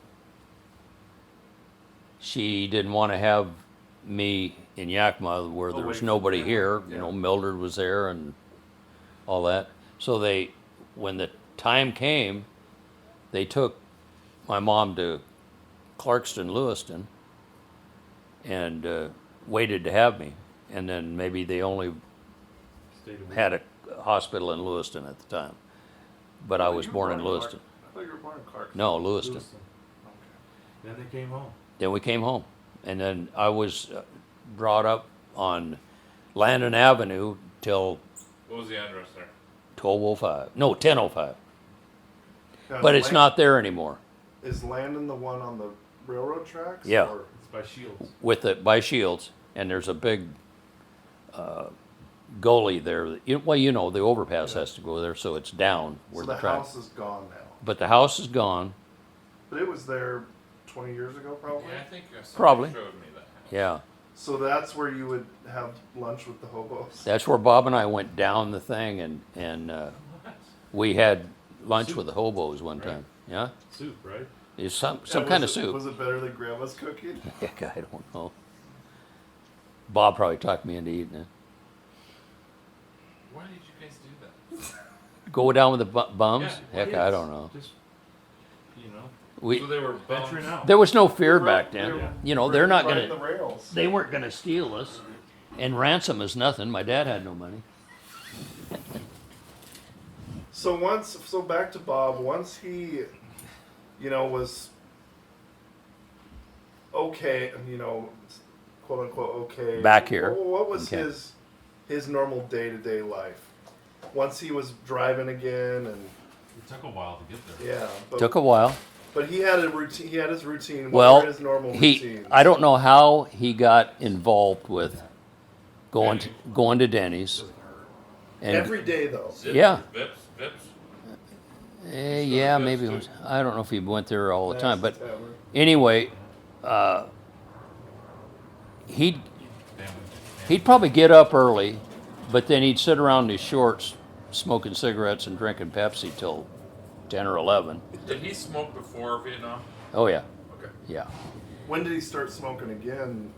She didn't want to have me in Yakima where there Away was from nobody family, here. yeah. Mildred was there and all that. So when the time came, they took my mom to Clarkston, Lewiston, and waited to have me. And then maybe they only Stayed away. had a hospital in Lewiston at the time. But I was born in Lewiston. I thought you were born in Clark. No, Lewiston. Lewiston. Then they came home. Then we came home. And then I was brought up on Landon Avenue till What was the address there? 1205. No, 1005. Now, But is it's Lan- not there anymore. Is Landon the one on the railroad tracks? Yeah. Or- It's by Shields. With it by Shields, and there's a big gully there. The overpass has to go there, so it's down where so the the track. house is gone now. But the house is gone. But it was there 20 years ago, probably. Yeah, I think somebody Probably. showed me that house. Yeah, So that's where you would have lunch with the hobos. that's where Bob and I went down the thing, and we had lunch Soup. with the hobos one Right. time. Yeah, Soup, right? it's some And kind of was it- soup. Was it better than Grandma's cooking? Heck, I don't know. Bob probably talked me into eating it. Why did you guys do that? Go down with the bums? Yeah, Heck, I don't know. Just, you know, We So they were venturing bums. out. there was no fear They were- back they then. were They're not riding gonna. the rails. They weren't gonna steal us, and ransom is nothing. My dad had no money. So back to Bob. Once he, was okay, quote unquote okay. Back here. What was Okay. his normal day to day life? Once he was driving again, and It took a while to get there. yeah, but, Took a while. but he had a routine. He had his routine. What Well, were his normal he. routines? I don't know how he got involved with going to Denny's. And Every day though. Zips, Yeah. Vips, Vips. yeah, Vips maybe it too. was. I don't know if he went there all the time, but That's the tavern. anyway, he'd Family. he'd probably get up early, but then he'd sit around in his shorts, smoking cigarettes and drinking Pepsi till 10 or 11. Did he smoke before Vietnam? Oh yeah, Okay. yeah. When did he start smoking again?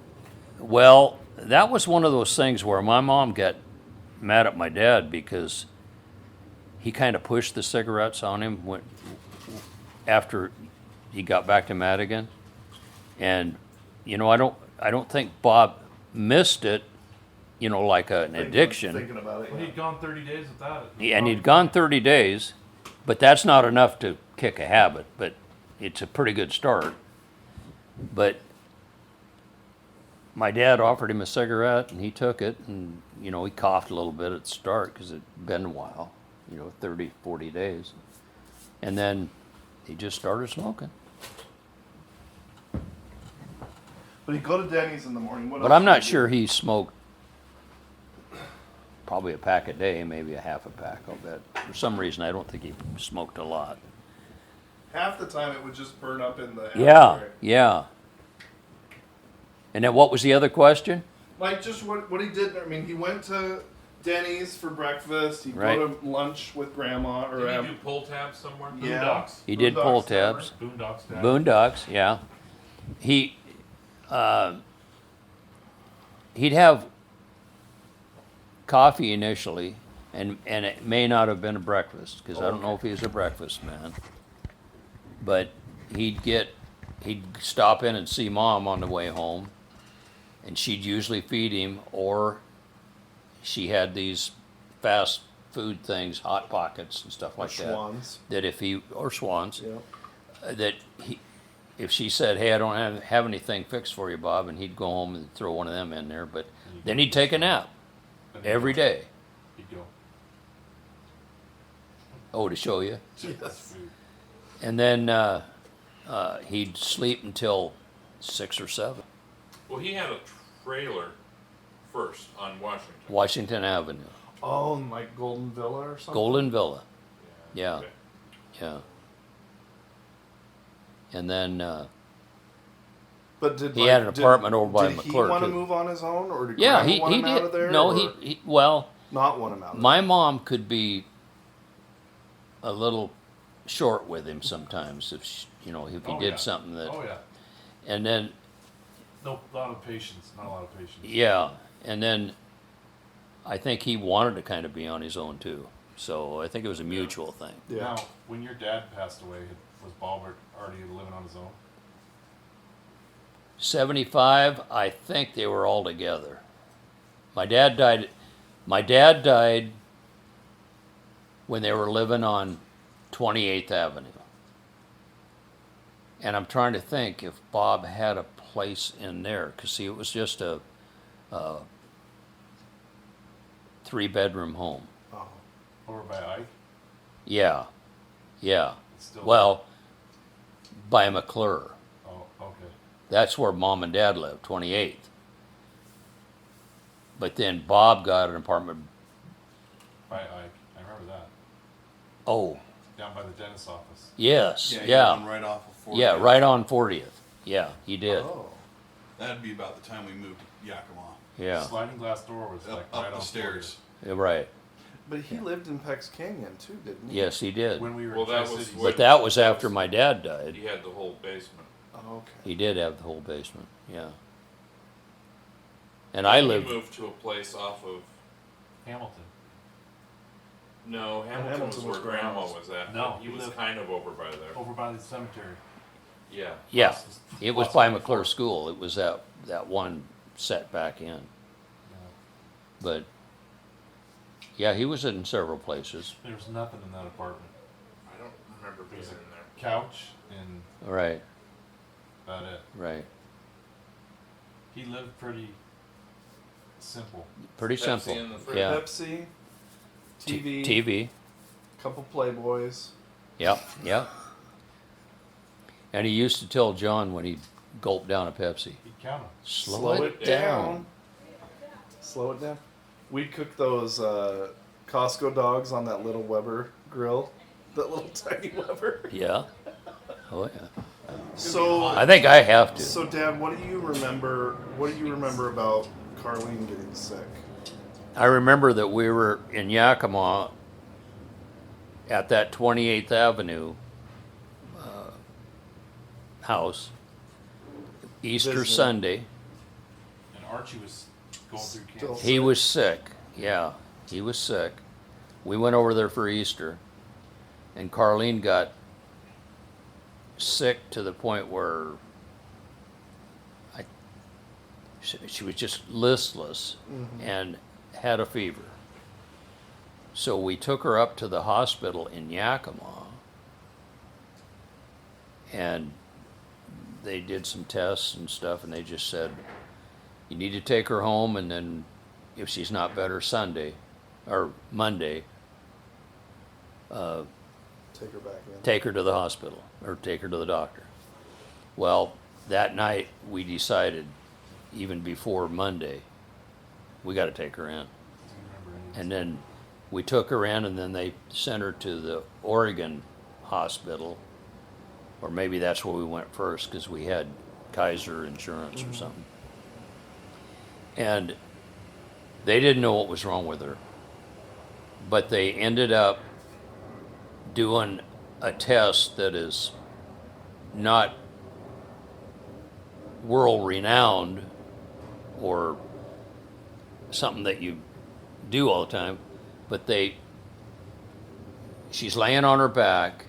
Well, that was one of those things where my mom got mad at my dad because he kind of pushed the cigarettes on him after he got back to Madigan. And I don't think Bob missed it, like an addiction. Thinking about it. Well, Yeah. he'd gone 30 days without it. And he'd gone 30 days, but that's not enough to kick a habit, but it's a pretty good start. But my dad offered him a cigarette, and he took it, and, he coughed a little bit at the start because it'd been a while, 30, 40 days. And then he just started smoking. But he'd go to Denny's in the morning. What But else I'm did not he sure do? he smoked probably a pack a day, maybe a half a pack, I'll bet. For some reason, I don't think he smoked a lot. Half the time it would just burn up in the Yeah, ashtray. yeah. And then what was the other question? Like just what he did. I mean, he went to Denny's for breakfast. He'd Right. go to lunch with grandma or Did he do pull tabs somewhere? yeah. Boondocks. He did Boondocks pull Tavern. tabs. Boondocks. Dad. Boondocks, yeah. He'd have coffee initially, and it may not have been a breakfast because I don't know if he was a breakfast man. But he'd stop in and see Mom on the way home, and she'd usually feed him, or she had these fast food things, Hot Pockets and stuff like that. Schwans. That or Swans. Yeah. That if she said, "Hey, I don't have anything fixed for you, Bob," and he'd go home and throw one of them in there, but then he'd take a nap Then every day. He'd go. Oh, to show you. Yes. Food. And then he'd sleep until 6 or 7, Well, he had a trailer first on Washington. Washington Avenue, Oh, and like Golden Villa or something. Golden Villa. Yeah. Okay. Yeah. And then But did he had an apartment over by did McClure, he want to too. move on his own, or did Yeah, Grandma want he him out of did. there? No, or he well, not want him out. Of my mom could be a little short with him sometimes if if he Oh, did yeah. something that, Oh yeah. and then No, lot of patience. Not a lot of patience. yeah, and then I think he wanted to kind of be on his own too. So I think it was a mutual thing. there. Yeah. Now, when your dad passed away, was Bob already living on his own? 75, I think they were all together. My dad died. My dad died when they were living on 28th Avenue. And I'm trying to think if Bob had a place in there, because see, it was just a 3-bedroom home. Oh. Over by Ike? Yeah, yeah. It's still Well, by McClure. Oh, okay. That's where Mom and Dad lived, 28th. But then Bob got an apartment. By Ike. I remember that. Oh, Down by the dentist's office. yes, Yeah, yeah. you went right off of 40th. Yeah, right on 40th. Yeah, he did. Oh. That'd be about the time we moved to Yakima. Yeah, Sliding glass door was Up, like up right the on stairs. you're right. But he lived in Peck's Canyon too, didn't he? Yes, he did. When we were Well, in that Tri was Cities. But that was after my dad died. He had the whole basement. Oh, okay. He did have the whole basement. Yeah. And I He lived. moved to a place off of. Hamilton. No, Hamilton, Hamilton was was where Grandma Grandma's. was at. No, he he was lived- kind of over by there. Over by the cemetery. Yeah. Yeah, Plus- it was plus by 24. McClure School. It was that one set back in. Yeah. But yeah, he was in several places. There was nothing in that apartment. I don't remember being There's in a there. couch and Right, about it. right. He lived pretty simple. Pretty Pepsi simple. in the fridge. Yeah. Pepsi, TV, TV. couple Playboys. Yep, yep. And he used to tell John when he'd gulp down a Pepsi, He'd count them. slow it down. Slow it down. We'd cook those Costco dogs on that little Weber grill. That little tiny Weber. Yeah. Oh yeah. So I think I have to. So, Dad, what do you remember? What do you remember about Carlene getting sick? I remember that we were in Yakima at that 28th Avenue house, Easter Visiting. Sunday. And Archie was going through Still- cancer. He was sick. Yeah, he was sick. We went over there for Easter, and Carlene got sick to the point where she was just listless and had a fever. So we took her up to the hospital in Yakima, and they did some tests and stuff, and they just said, you need to take her home, and then if she's not better Sunday or Monday, Take her back in. take her to the hospital or take her to the doctor. Well, that night we decided, even before Monday, we got to take her in. And then we took her in, and then they sent her to the Oregon hospital, or maybe that's where we went first because we had Kaiser insurance or something. And they didn't know what was wrong with her, but they ended up doing a test that is not world renowned or something that you do all the time, but she's laying on her back,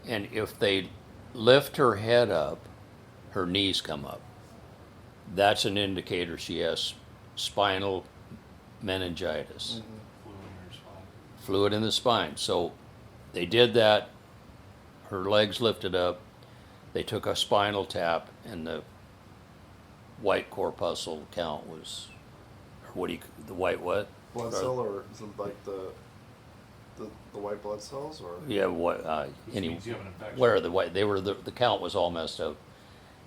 and if they lift her head up, her knees come up. That's an indicator she has spinal meningitis, Fluid in her spine. fluid in the spine. So they did that. Her legs lifted up. They took a spinal tap, and the white corpuscle count was, or the white what? Blood cell, or is it like the white blood cells, or? Yeah, what? Which Any means you have an infection. where the white? They were the count was all messed up,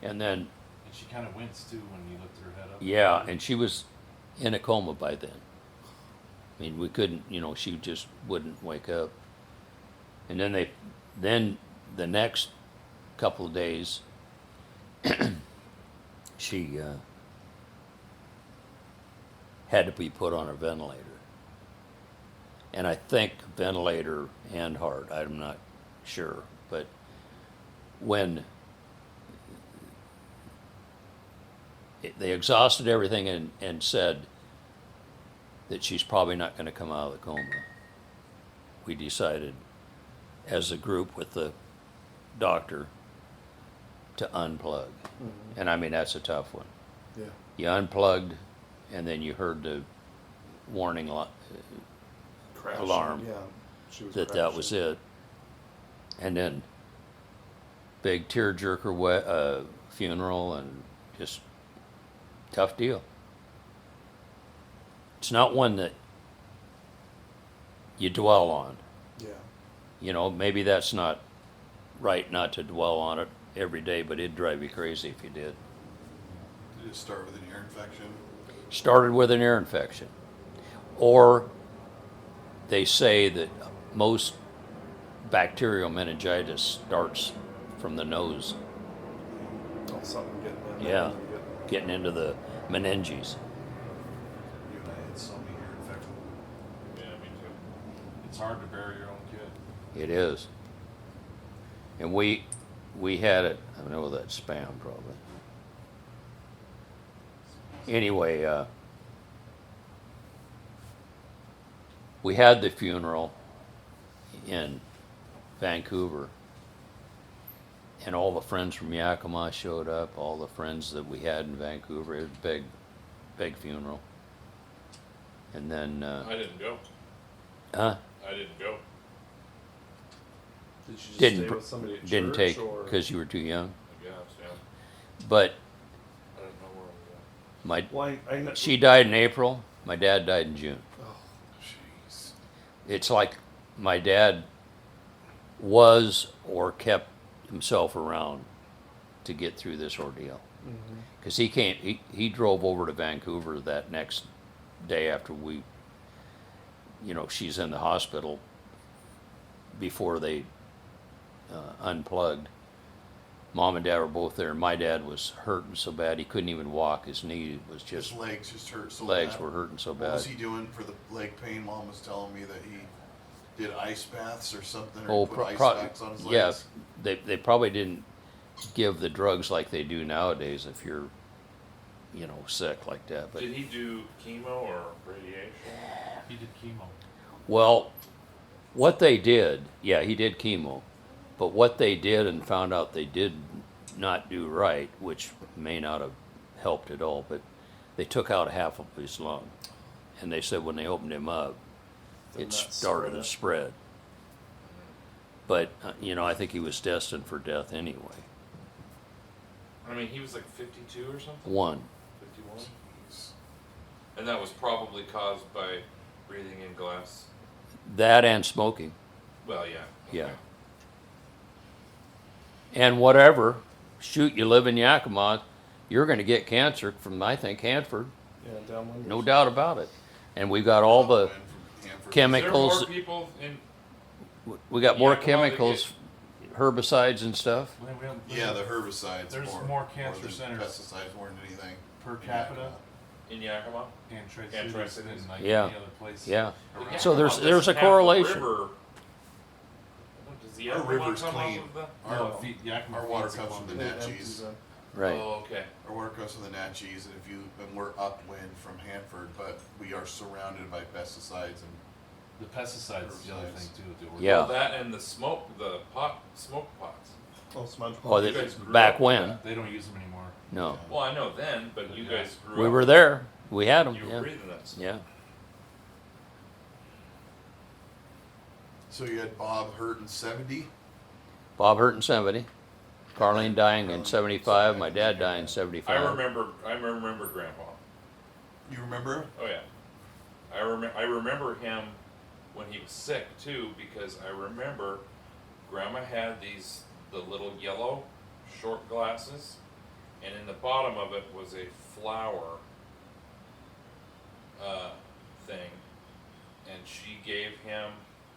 and then And she kind of winced too when you lifted her head up. yeah, and she was in a coma by then. I mean, we couldn't, she just wouldn't wake up. And then the next couple of days, she had to be put on a ventilator. And I think ventilator and heart, I'm not sure. But when they exhausted everything and said that she's probably not going to come out of the coma, we decided as a group with the doctor to unplug. And I mean, that's a tough one. Yeah. You unplugged, and then you heard the warning Crash. alarm Yeah. She was that was crashing. it. And then big tearjerker funeral, and just tough deal. It's not one that you dwell on. Yeah. Maybe that's not right not to dwell on it every day, but it'd drive you crazy if you did. Did it start with an ear infection? Started with an ear infection. Or they say that most bacterial meningitis starts from the nose, Oh, something getting in there. Yeah. getting into the meninges. You and I had so many ear infections. Yeah, me too. It's hard to bury your own kid. It is. And we had it, I know that's spam probably. Anyway, we had the funeral in Vancouver, and all the friends from Yakima showed up, all the friends that we had in Vancouver. It was a big funeral. And then, I didn't go. huh? I didn't go. Did she just Didn't stay with somebody at Didn't church, take, or? because you were too young. I guess, yeah. But I didn't know where I was my, Why? I know. she died in April, my dad died in June. Oh, jeez. It's like my dad was or kept himself around to get through this ordeal. Because he drove over to Vancouver that next day after she's in the hospital before they unplugged. Mom and Dad were both there. My dad was hurting so bad he couldn't even walk. His knee was just, His legs just hurt so legs bad. were hurting so What was bad. he doing for the leg pain? Mom was telling me that he did ice baths or something, or Oh, put ice packs on his yeah, legs. they probably didn't give the drugs like they do nowadays if you're, sick like that. But Did he do chemo or radiation? He did chemo. well, what they did, yeah, he did chemo, but what they did and found out they did not do right, which may not have helped at all, but they took out half of his lung, and they said when they opened him up, Then it that started spread to it. spread. But I think he was destined for death anyway. I mean, he was like 52 or something? One, 51? And that was probably caused by breathing in glass. that and smoking, Well, yeah. yeah. okay. And whatever, shoot, you live in Yakima, you're going to get cancer from, I think, Hanford, Yeah, downwind. no doubt about it. And we've got all the From Hanford. chemicals. Is there more people in? We got more Yakima that chemicals, herbicides and stuff. Yeah, the herbicides. There's more cancer than centers. Pesticides more than anything. Per in capita Yakima. In Yakima? and And Tri-Cities Tri-Cities. than like Yeah. any other place. Yeah. around. So there's Yakima a doesn't have the correlation. river. Does the Our Yakima river's come clean. off of the? No, No. Yakima Our water feeds comes from the Columbia. It Natchez. empties in. Right. Oh, okay. Our water comes from the Natchez, and we're upwind from Hanford, but we are surrounded by pesticides and The pesticides is the other thing too. that we're- Yeah. Well, that and the smoke pots. Oh, smudge. Oh, You that- guys grew back up with when? that. They don't use them anymore. No. Well, I know then, but you guys grew up. We were there. We had them. You were Yeah. breathing that. Yeah. so you had Bob hurt in 70. Bob hurt in 70. Carlene dying in 75. My dad died in 75. I remember Grandpa. You remember? Oh yeah. I remember him when he was sick too, because I remember Grandma had the little yellow short glasses, and in the bottom of it was a flower thing, and she gave him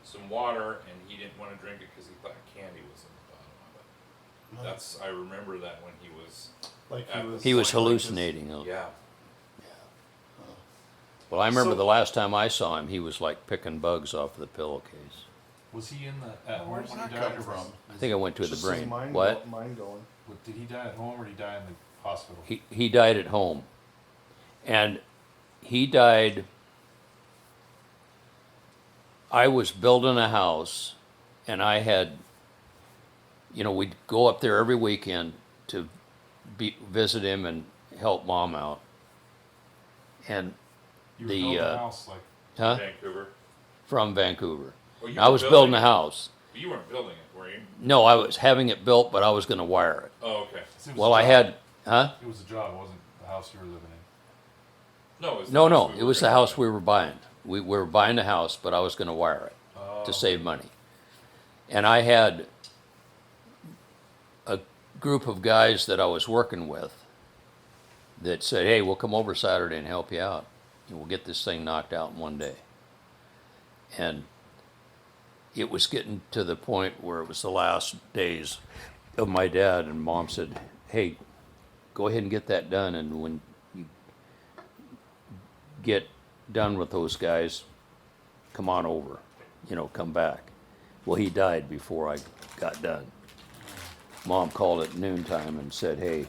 some water, and he didn't want to drink it because he thought candy was in the bottom of it. That's I remember that when he was Like He was Like hallucinating. yeah. Well, I remember So- the last time I saw him, he was like picking bugs off the pillowcase. Was he in the at home Where'd when that he died? come or from? was- I think I went to the Just his brain. mind What? Mind going. Did he die at home or did he die in the hospital? He died at home. And he died. I was building a house, and I had, we'd go up there every weekend to visit him and help Mom out. And You were the, building a house like huh? Vancouver. From Vancouver. Oh, you I were was building a house. You weren't building it, were you? No, I was having it built, but I was going to wire it. Oh, okay. it was Well, a I job. had, huh? It was a job. It wasn't the house you were living in. No, it was the No, house no, we it were was the gonna house buy. we were buying. We were buying the house, but I was going to wire it Oh. to save money. And I had a group of guys that I was working with that said, hey, we'll come over Saturday and help you out. And we'll get this thing knocked out in one day. And it was getting to the point where it was the last days of my dad, and Mom said, hey, go ahead and get that done, and when you get done with those guys, come on over, come back. Well, he died before I got done. Mom called at noontime and said, hey,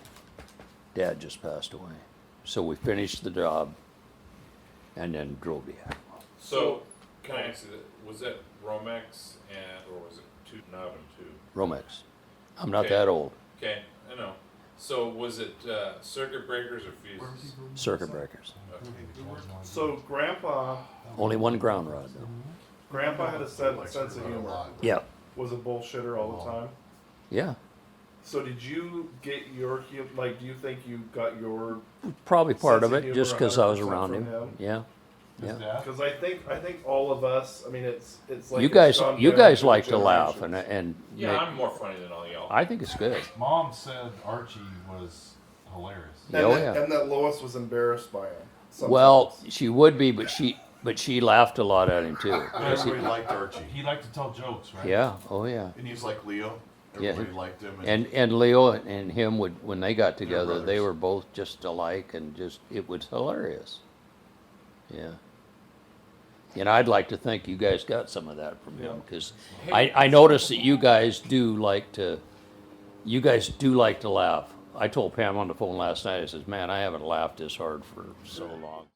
Dad just passed away. So we finished the job and then drove to Yakima. So, can I ask you, was that Romex or was it Nub and two? Romex. I'm not Okay. that old. Okay, I know. So was it circuit breakers or fuses? Circuit breakers. Okay. So Grandpa Only one ground rod, though. Grandpa had a sense of humor. Yeah. Was a bullshitter all the time. Yeah. So did you get your like? Do you think you got your? Probably part Sense of of it, humor just because I was 100% around from him. him? Yeah. His Yeah. dad? Because I think all of us. I mean, it's like You it's guys, gone you down guys through like to laugh, generations. and Yeah, make- I'm more funny than all y'all. I think it's good. Mom said Archie was hilarious. And, Oh, that, yeah. and that Lois was embarrassed by him. Sometimes. Well, she would be, but she laughed a lot at him too. Everybody liked Archie. He liked to tell jokes, right? Yeah. Oh yeah. And he was like Leo. Everybody liked him. And Leo and him would, when they got together, they brothers. were both just alike, and just it was hilarious. Yeah. And I'd like to think you guys got some of that from him, because I noticed that you guys do like to laugh. I told Pam on the phone last night, I says, man, I haven't laughed this hard for so long.